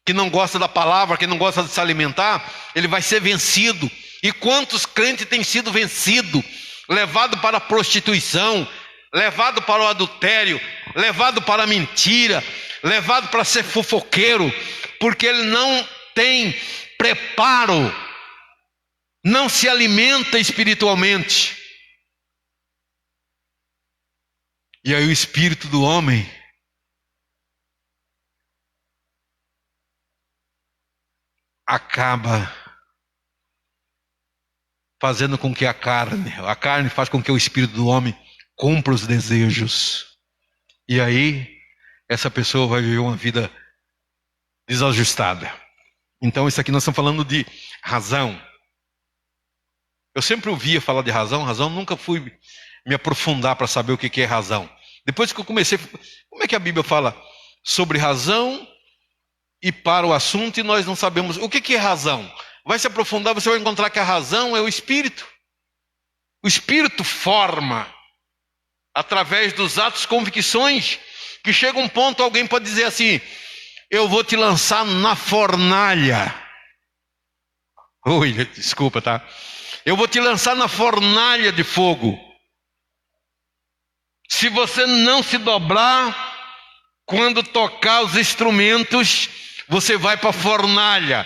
que não gosta da palavra, que não gosta de se alimentar, ele vai ser vencido. E quantos crentes têm sido vencidos, levado para a prostituição, levado para o adultério, levado para a mentira, levado para ser fofoqueiro, porque ele não tem preparo, não se alimenta espiritualmente. E aí o espírito do homem acaba fazendo com que a carne faz com que o espírito do homem cumpra os desejos. E aí essa pessoa vai viver uma vida desajustada. Então isso aqui nós estamos falando de razão. Eu sempre ouvia falar de razão, nunca fui me aprofundar para saber o que é razão. Depois que eu comecei, como é que a Bíblia fala sobre razão e para o assunto e nós não sabemos o que é razão? Vai se aprofundar, você vai encontrar que a razão é o espírito. O espírito forma, através dos atos, convicções, que chega um ponto, alguém pode dizer assim: eu vou te lançar na fornalha. Oi, desculpa, tá? Eu vou te lançar na fornalha de fogo. Se você não se dobrar, quando tocar os instrumentos, você vai para a fornalha.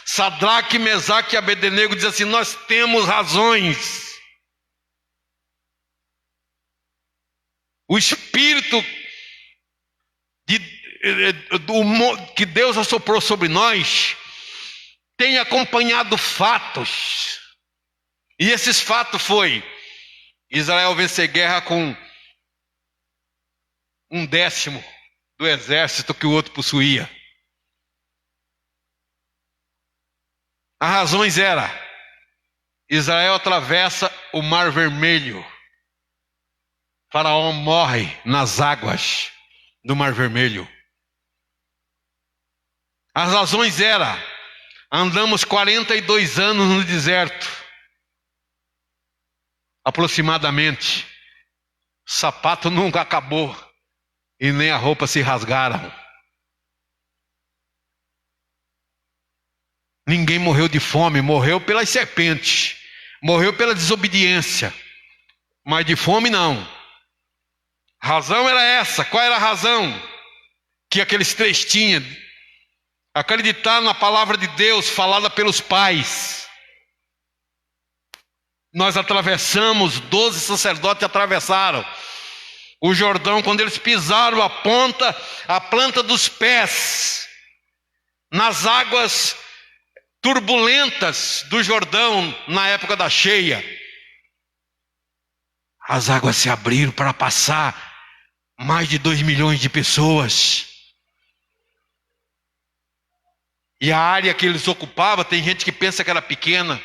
Sadraque, Mesaque e Abednego diz assim: nós temos razões. O espírito que Deus assoprou sobre nós tem acompanhado fatos. E esses fatos foi Israel vencer guerra com 1/10 do exército que o outro possuía. As razões eram: Israel atravessa o Mar Vermelho. Faraó morre nas águas do Mar Vermelho. As razões eram: andamos 42 anos no deserto. Aproximadamente. O sapato nunca acabou e nem a roupa se rasgaram. Ninguém morreu de fome, morreu pelas serpentes, morreu pela desobediência, mas de fome não. A razão era essa. Qual era a razão que aqueles três tinham? Acreditar na palavra de Deus falada pelos pais. Nós atravessamos, 12 sacerdotes atravessaram o Jordão. Quando eles pisaram a planta dos pés nas águas turbulentas do Jordão, na época da cheia, as águas se abriram para passar mais de 2 milhões de pessoas. E a área que eles ocupavam, tem gente que pensa que era pequena,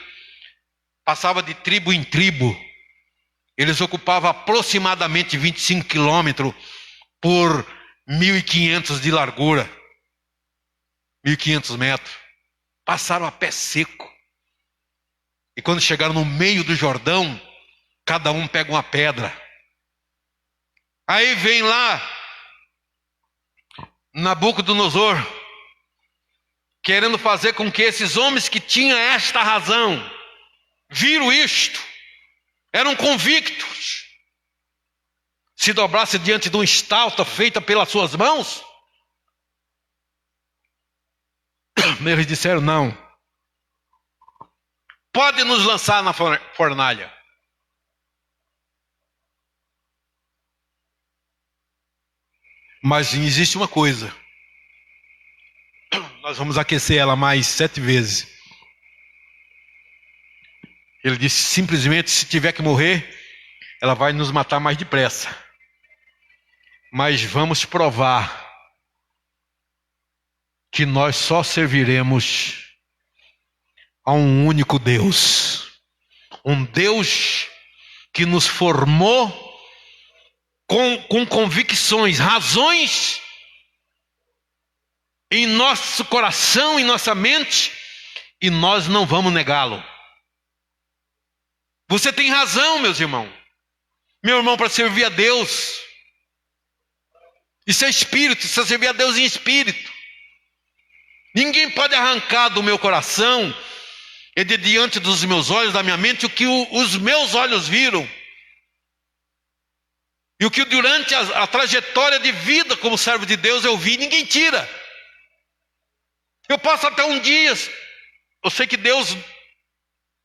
passava de tribo em tribo. Eles ocupavam aproximadamente 25 quilômetros por 1.500 de largura. 1.500 metros. Passaram a pé seco. E quando chegaram no meio do Jordão, cada um pega uma pedra. Aí vem lá Nabucodonosor, querendo fazer com que esses homens que tinham esta razão, viram isto, eram convictos, se dobrasse diante de uma estátua feita pelas suas mãos. Eles disseram: não, pode nos lançar na fornalha. Mas existe uma coisa, nós vamos aquecer ela mais 7 vezes. Ele disse simplesmente: se tiver que morrer, ela vai nos matar mais depressa. Mas vamos provar que nós só serviremos a um único Deus. Um Deus que nos formou com convicções, razões em nosso coração, em nossa mente, e nós não vamos negá-lo. Você tem razão, meus irmãos. Meu irmão, para servir a Deus, isso é espírito, isso é servir a Deus em espírito. Ninguém pode arrancar do meu coração e de diante dos meus olhos, da minha mente, o que os meus olhos viram. E o que durante a trajetória de vida como servo de Deus eu vi, ninguém tira. Eu posso até um dia, eu sei que Deus,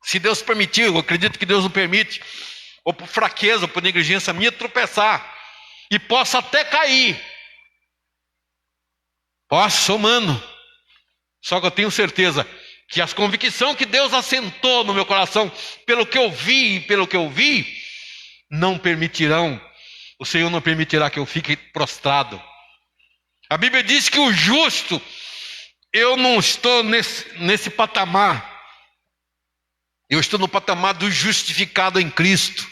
se Deus permitir, eu acredito que Deus não permite, ou por fraqueza, ou por negligência minha, tropeçar. e possa até cair. Posso, sou humano. Só que eu tenho certeza que as convicções que Deus assentou no meu coração, pelo que eu vi e pelo que eu vi, não permitirão, o Senhor não permitirá que eu fique prostrado. A Bíblia diz que o justo, eu não estou nesse patamar, eu estou no patamar do justificado em Cristo.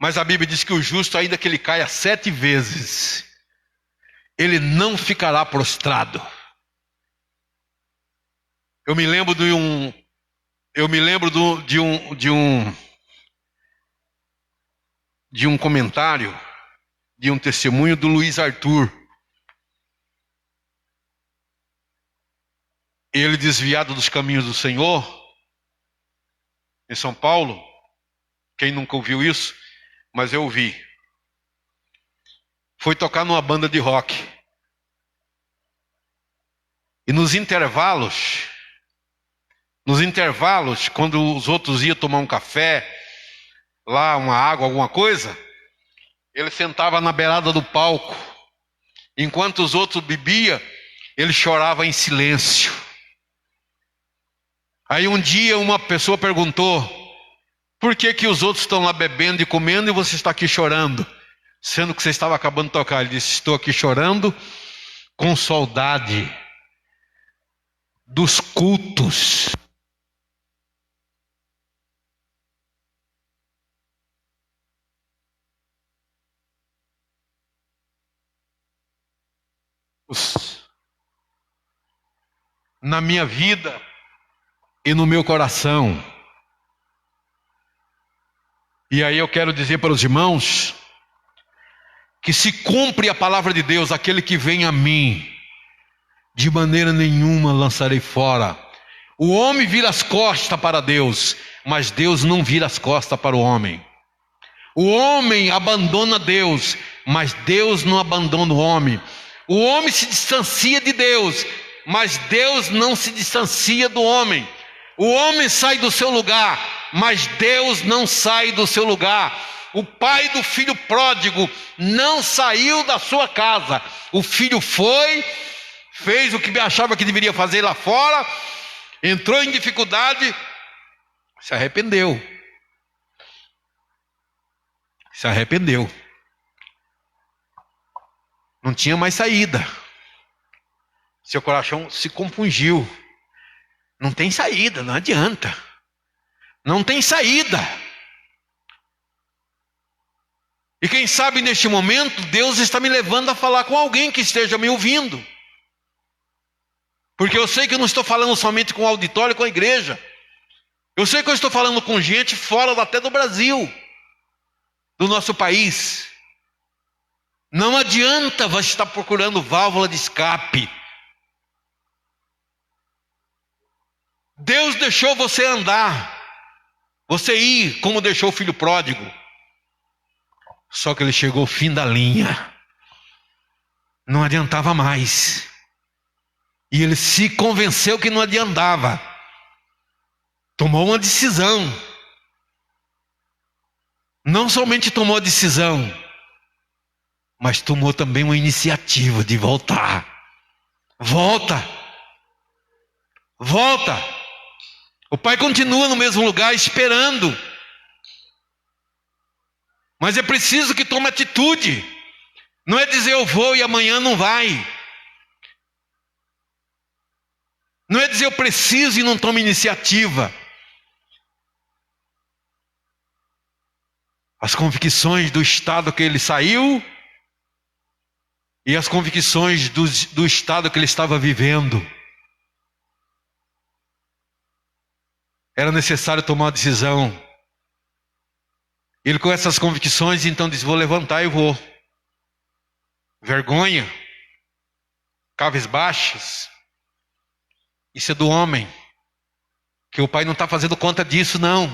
Mas a Bíblia diz que o justo, ainda que ele caia 7 vezes, ele não ficará prostrado. Eu me lembro de um comentário, de um testemunho do Luiz Arthur. Ele, desviado dos caminhos do Senhor, em São Paulo, quem nunca ouviu isso, mas eu ouvi, foi tocar numa banda de rock. E nos intervalos, quando os outros iam tomar um café, lá uma água, alguma coisa, ele sentava na beirada do palco. Enquanto os outros bebiam, ele chorava em silêncio. Aí um dia uma pessoa perguntou: por que os outros estão lá bebendo e comendo e você está aqui chorando? Sendo que você estava acabando de tocar. Ele disse: estou aqui chorando com saudade dos cultos. Na minha vida e no meu coração. E aí eu quero dizer para os irmãos que se cumpre a palavra de Deus: aquele que vem a mim, de maneira nenhuma lançarei fora. O homem vira as costas para Deus, mas Deus não vira as costas para o homem. O homem abandona Deus, mas Deus não abandona o homem. O homem se distancia de Deus, mas Deus não se distancia do homem. O homem sai do seu lugar, mas Deus não sai do seu lugar. O pai do filho pródigo não saiu da sua casa. O filho foi, fez o que achava que deveria fazer lá fora, entrou em dificuldade, se arrependeu. Se arrependeu. Não tinha mais saída. Seu coração se compungiu. Não tem saída, não adianta. Não tem saída. E quem sabe neste momento Deus está me levando a falar com alguém que esteja me ouvindo. Porque eu sei que eu não estou falando somente com o auditório, com a igreja. Eu sei que eu estou falando com gente fora até do Brasil, do nosso país. Não adianta você estar procurando válvula de escape. Deus deixou você andar, você ir como deixou o filho pródigo. Só que ele chegou ao fim da linha. Não adiantava mais. E ele se convenceu que não adiantava. Tomou uma decisão. Não somente tomou a decisão, mas tomou também uma iniciativa de voltar. Volta. Volta. O pai continua no mesmo lugar esperando. Mas é preciso que tome atitude. Não é dizer eu vou e amanhã não vai. Não é dizer eu preciso e não tome iniciativa. As convicções do estado que ele saiu e as convicções do estado que ele estava vivendo. Era necessário tomar uma decisão. Ele, com essas convicções, então disse: vou levantar e vou. Vergonha, cabisbaixas, isso é do homem, que o pai não está fazendo conta disso, não.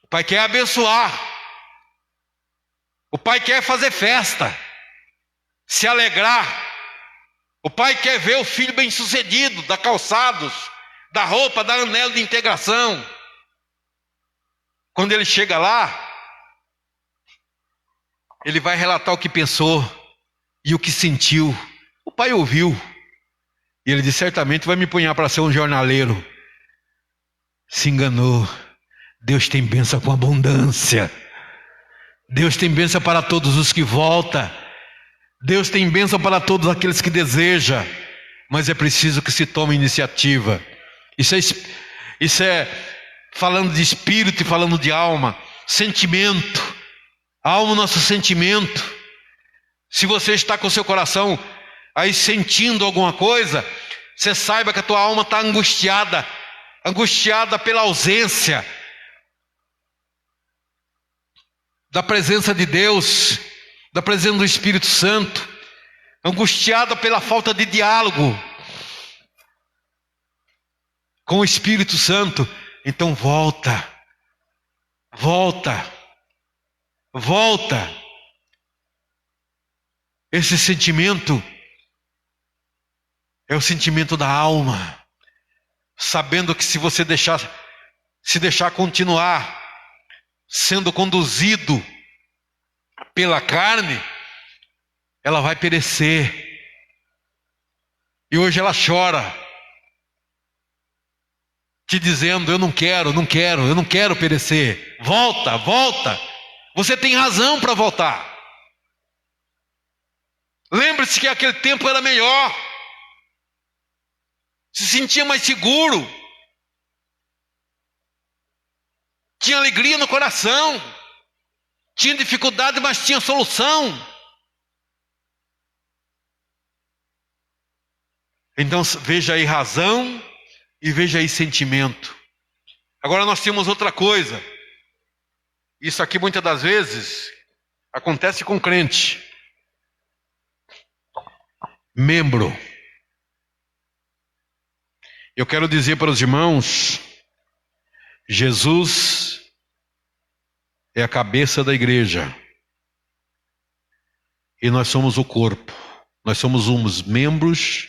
O pai quer abençoar, o pai quer fazer festa, se alegrar. O pai quer ver o filho bem sucedido, dar calçados, dar roupa, dar anel de integração. Quando ele chega lá, Ele vai relatar o que pensou e o que sentiu. O pai ouviu. E ele disse, certamente vai me punhar para ser um jornaleiro. Se enganou. Deus tem bênção com abundância. Deus tem bênção para todos os que voltam. Deus tem bênção para todos aqueles que desejam. Mas é preciso que se tome iniciativa. Isso é falando de espírito e falando de alma. Sentimento. A alma é o nosso sentimento. Se você está com o seu coração aí sentindo alguma coisa, você saiba que a tua alma está angustiada. Angustiada pela ausência da presença de Deus, da presença do Espírito Santo, angustiada pela falta de diálogo com o Espírito Santo. Então volta. Esse sentimento é o sentimento da alma, sabendo que se você se deixar continuar sendo conduzido pela carne, ela vai perecer. E hoje ela chora, te dizendo, eu não quero perecer. Volta. Você tem razão para voltar. Lembre-se que aquele tempo era melhor. Se sentia mais seguro. Tinha alegria no coração. Tinha dificuldade, mas tinha solução. Então veja aí razão e veja aí sentimento. Agora nós temos outra coisa. Isso aqui muitas das vezes acontece com crente. Membro. Eu quero dizer para os irmãos, Jesus é a cabeça da igreja. E nós somos o corpo. Nós somos uns membros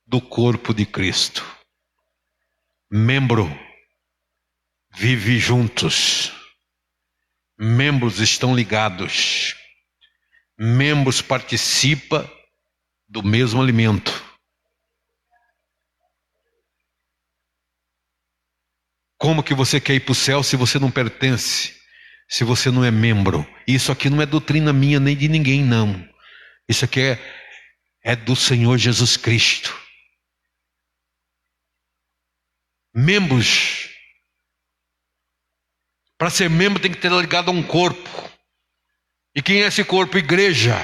do corpo de Cristo. Membro vive juntos. Membros estão ligados. Membros participam do mesmo alimento. Como que você quer ir para o céu se você não pertence? Se você não é membro? Isso aqui não é doutrina minha nem de ninguém, não. Isso aqui é do Senhor Jesus Cristo. Membros. Para ser membro tem que ter ligado a um corpo. E quem é esse corpo? Igreja.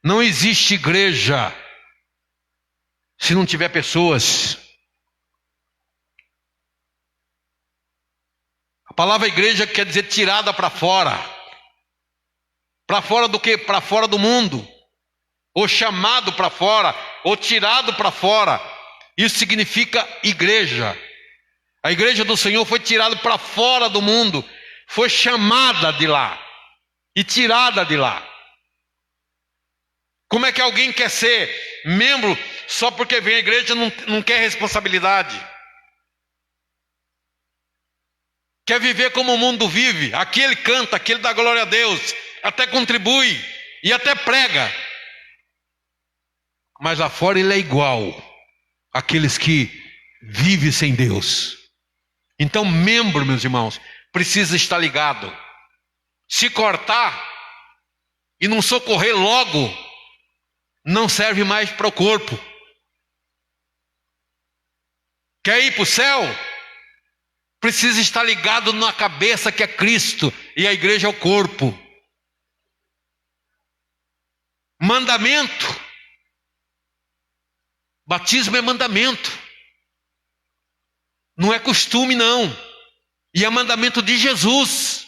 Não existe igreja se não tiver pessoas. A palavra igreja quer dizer tirada para fora. Para fora do quê? Para fora do mundo. Ou chamado para fora, ou tirado para fora. Isso significa igreja. A igreja do Senhor foi tirada para fora do mundo. Foi chamada de lá e tirada de lá. Como é que alguém quer ser membro só porque vem à igreja e não quer responsabilidade? Quer viver como o mundo vive. Aqui ele canta, aqui ele dá glória a Deus, até contribui e até prega. Mas lá fora ele é igual àqueles que vivem sem Deus. Então membro, meus irmãos, precisa estar ligado. Se cortar e não socorrer logo, não serve mais para o corpo. Quer ir para o céu? Precisa estar ligado na cabeça que é Cristo e a igreja é o corpo. Mandamento. Batismo é mandamento. Não é costume, não. E é mandamento de Jesus.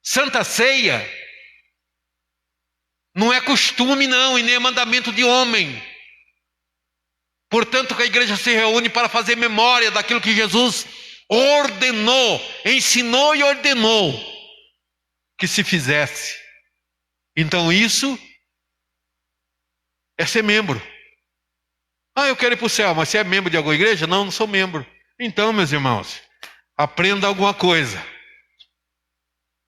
Santa Ceia não é costume, não, e nem é mandamento de homem. Portanto, que a igreja se reúne para fazer memória daquilo que Jesus ordenou, ensinou e ordenou que se fizesse. Então isso é ser membro. Eu quero ir para o céu, mas você é membro de alguma igreja? Não sou membro. Então, meus irmãos, aprenda alguma coisa.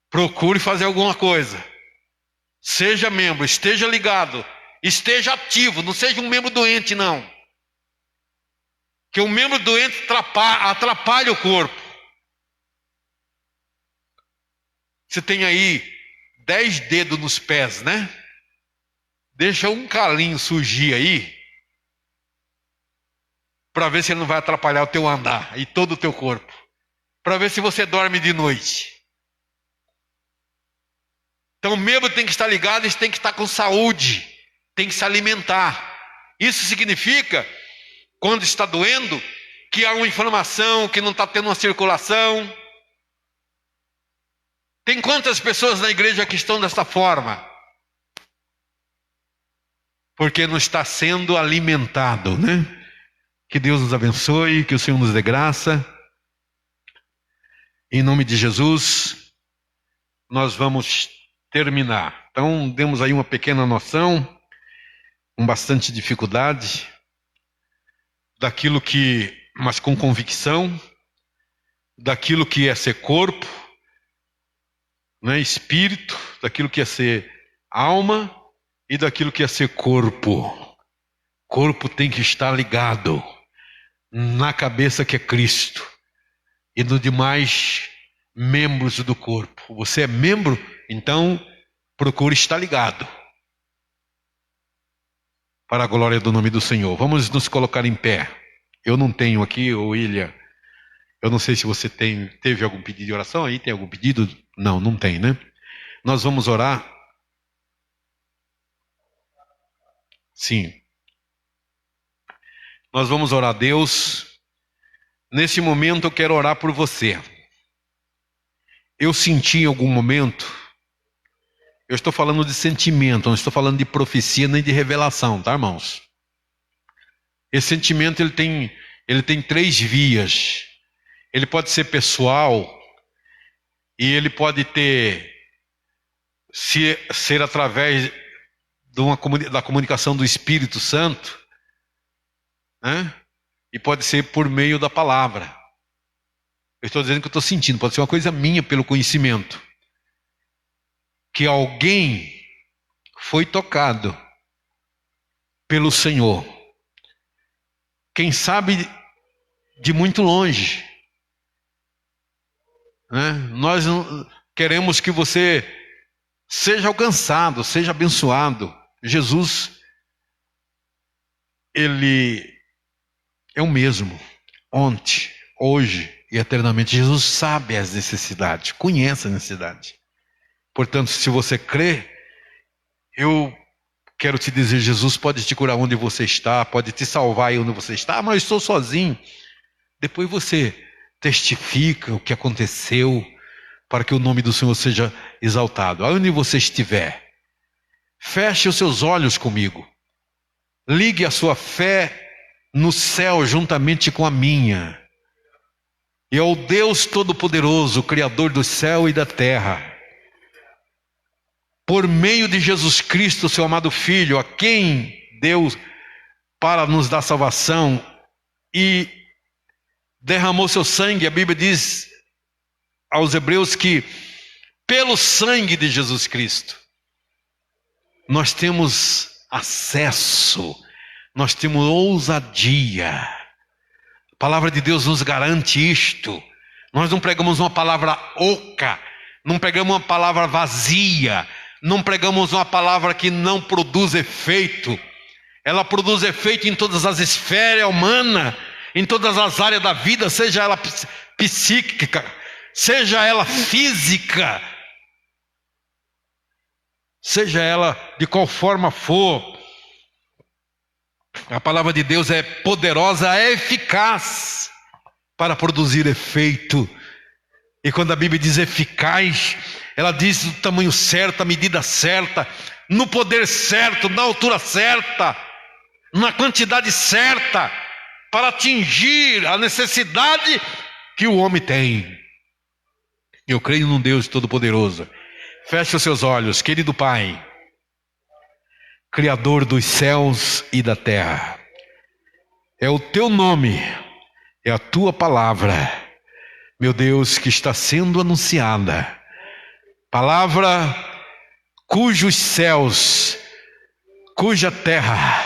Procure fazer alguma coisa. Seja membro, esteja ligado, esteja ativo, não seja um membro doente, não. Que um membro doente atrapalha o corpo. Você tem aí 10 dedos nos pés, né? Deixa um calinho surgir aí, para ver se ele não vai atrapalhar o teu andar e todo o teu corpo. Para ver se você dorme de noite. Então o membro tem que estar ligado, ele tem que estar com saúde, tem que se alimentar. Isso significa, quando está doendo, que há uma inflamação, que não está tendo uma circulação. Tem quantas pessoas na igreja que estão desta forma? Porque não está sendo alimentado, né? Que Deus nos abençoe, que o Senhor nos dê graça. Em nome de Jesus, nós vamos terminar. Então, demos aí uma pequena noção, com bastante dificuldade, daquilo que, mas com convicção, daquilo que é ser corpo, né, espírito, daquilo que é ser alma e daquilo que é ser corpo. Corpo tem que estar ligado na cabeça que é Cristo e nos demais membros do corpo. Você é membro, então procure estar ligado. Para a glória do nome do Senhor. Vamos nos colocar em pé. Eu não tenho aqui, ô Ilha, eu não sei se você teve algum pedido de oração aí, tem algum pedido? Não, não tem, né? Nós vamos orar. Sim. Nós vamos orar a Deus. Nesse momento eu quero orar por você. Eu senti em algum momento, eu estou falando de sentimento, não estou falando de profecia nem de revelação, tá, irmãos? Esse sentimento ele tem 3 vias. Ele pode ser pessoal e ele pode ser através da comunicação do Espírito Santo, né? E pode ser por meio da palavra. Eu estou dizendo que eu estou sentindo, pode ser uma coisa minha pelo conhecimento. Que alguém foi tocado pelo Senhor. Quem sabe de muito longe. Né? Nós queremos que você seja alcançado, seja abençoado. Jesus, Ele é o mesmo, ontem, hoje e eternamente. Jesus sabe as necessidades, conhece as necessidades. Portanto, se você crê, eu quero te dizer, Jesus pode te curar onde você está, pode te salvar aí onde você está. Mas eu estou sozinho. Depois você testifica o que aconteceu, para que o nome do Senhor seja exaltado. Aonde você estiver, feche os seus olhos comigo. Ligue a sua fé no céu juntamente com a minha. E ao Deus Todo-Poderoso, Criador do céu e da terra, por meio de Jesus Cristo, seu amado Filho, a quem Deus para nos dar salvação e derramou seu sangue. A Bíblia diz aos Hebreus que pelo sangue de Jesus Cristo nós temos acesso, nós temos ousadia. A palavra de Deus nos garante isto. Nós não pregamos uma palavra oca, não pregamos uma palavra vazia, não pregamos uma palavra que não produz efeito. Ela produz efeito em todas as esferas humanas, em todas as áreas da vida, seja ela psíquica, seja ela física, seja ela de qual forma for. A palavra de Deus é poderosa, é eficaz para produzir efeito. E quando a Bíblia diz eficaz, ela diz o tamanho certo, a medida certa, no poder certo, na altura certa, na quantidade certa, para atingir a necessidade que o homem tem. Eu creio num Deus Todo-Poderoso. Feche os seus olhos, querido Pai, Criador dos céus e da terra. É o teu nome, é a tua palavra, meu Deus, que está sendo anunciada. Palavra cujos céus, cuja terra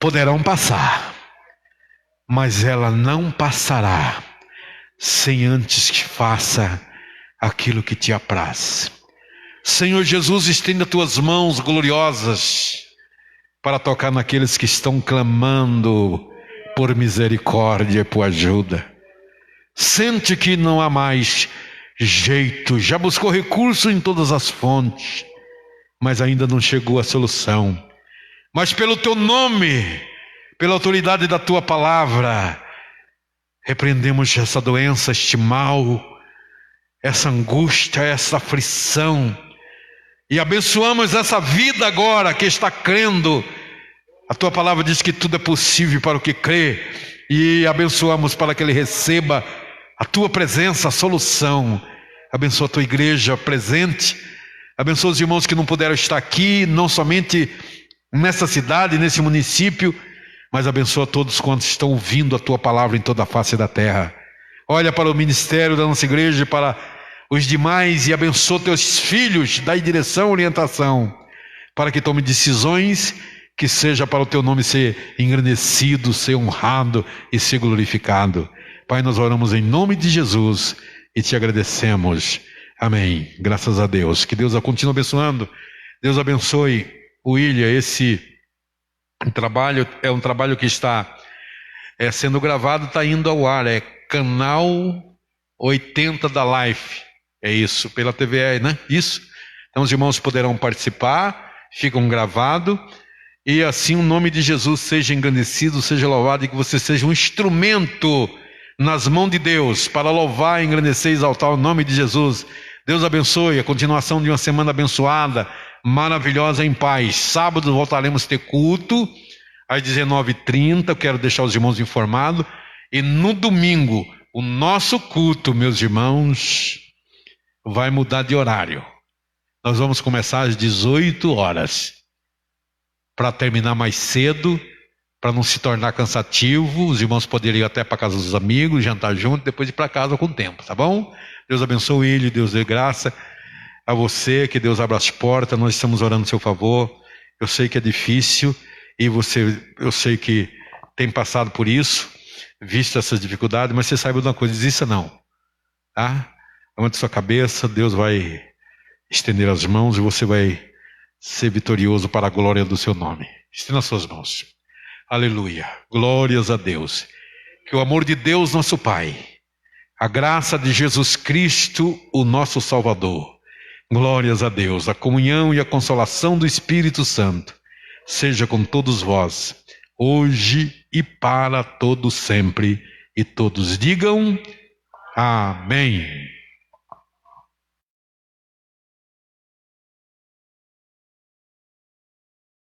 poderão passar, mas ela não passará sem antes que faça aquilo que te apraz. Senhor Jesus, estenda tuas mãos gloriosas para tocar naqueles que estão clamando por misericórdia e por ajuda. Sente que não há mais jeito, já buscou recurso em todas as fontes, mas ainda não chegou a solução. Mas pelo teu nome, pela autoridade da tua palavra, repreendemos essa doença, este mal, essa angústia, essa aflição, e abençoamos essa vida agora que está crendo. A tua palavra diz que tudo é possível para o que crê, e abençoamos para que ele receba a tua presença, a solução. Abençoa a tua igreja presente, abençoa os irmãos que não puderam estar aqui, não somente nessa cidade, nesse município, mas abençoa todos quantos estão ouvindo a tua palavra em toda a face da terra. Olha para o ministério da nossa igreja e para os demais e abençoa teus filhos, dai direção, orientação, para que tome decisões que seja para o teu nome ser engrandecido, ser honrado e ser glorificado. Pai, nós oramos em nome de Jesus e te agradecemos. Amém. Graças a Deus. Que Deus a continue abençoando. Deus abençoe o William. Esse trabalho é um trabalho que está sendo gravado, está indo ao ar. É canal 80 da Life. É isso, pela TVE, né? Isso. Então os irmãos poderão participar, ficam gravados. E assim o nome de Jesus seja engrandecido, seja louvado, e que você seja um instrumento nas mãos de Deus para louvar, engrandecer e exaltar o nome de Jesus. Deus abençoe a continuação de uma semana abençoada, maravilhosa, em paz. Sábado voltaremos a ter culto às 19h30, eu quero deixar os irmãos informados. E no domingo, o nosso culto, meus irmãos, vai mudar de horário. Nós vamos começar às 18 horas, para terminar mais cedo, para não se tornar cansativo, os irmãos poderem ir até para casa dos amigos, jantar junto, depois ir para casa com o tempo, tá bom? Deus abençoe ele, Deus dê graça a você, que Deus abra as portas, nós estamos orando a seu favor. Eu sei que é difícil, e eu sei que tem passado por isso, visto essas dificuldades, mas você saiba de uma coisa, desista não, tá? Levante sua cabeça, Deus vai estender as mãos e você vai ser vitorioso para a glória do seu nome. Estenda as suas mãos. Aleluia. Glórias a Deus. Que o amor de Deus, nosso Pai, a graça de Jesus Cristo, o nosso Salvador, glórias a Deus, a comunhão e a consolação do Espírito Santo, seja com todos vós, hoje e para todo sempre. E todos digam amém.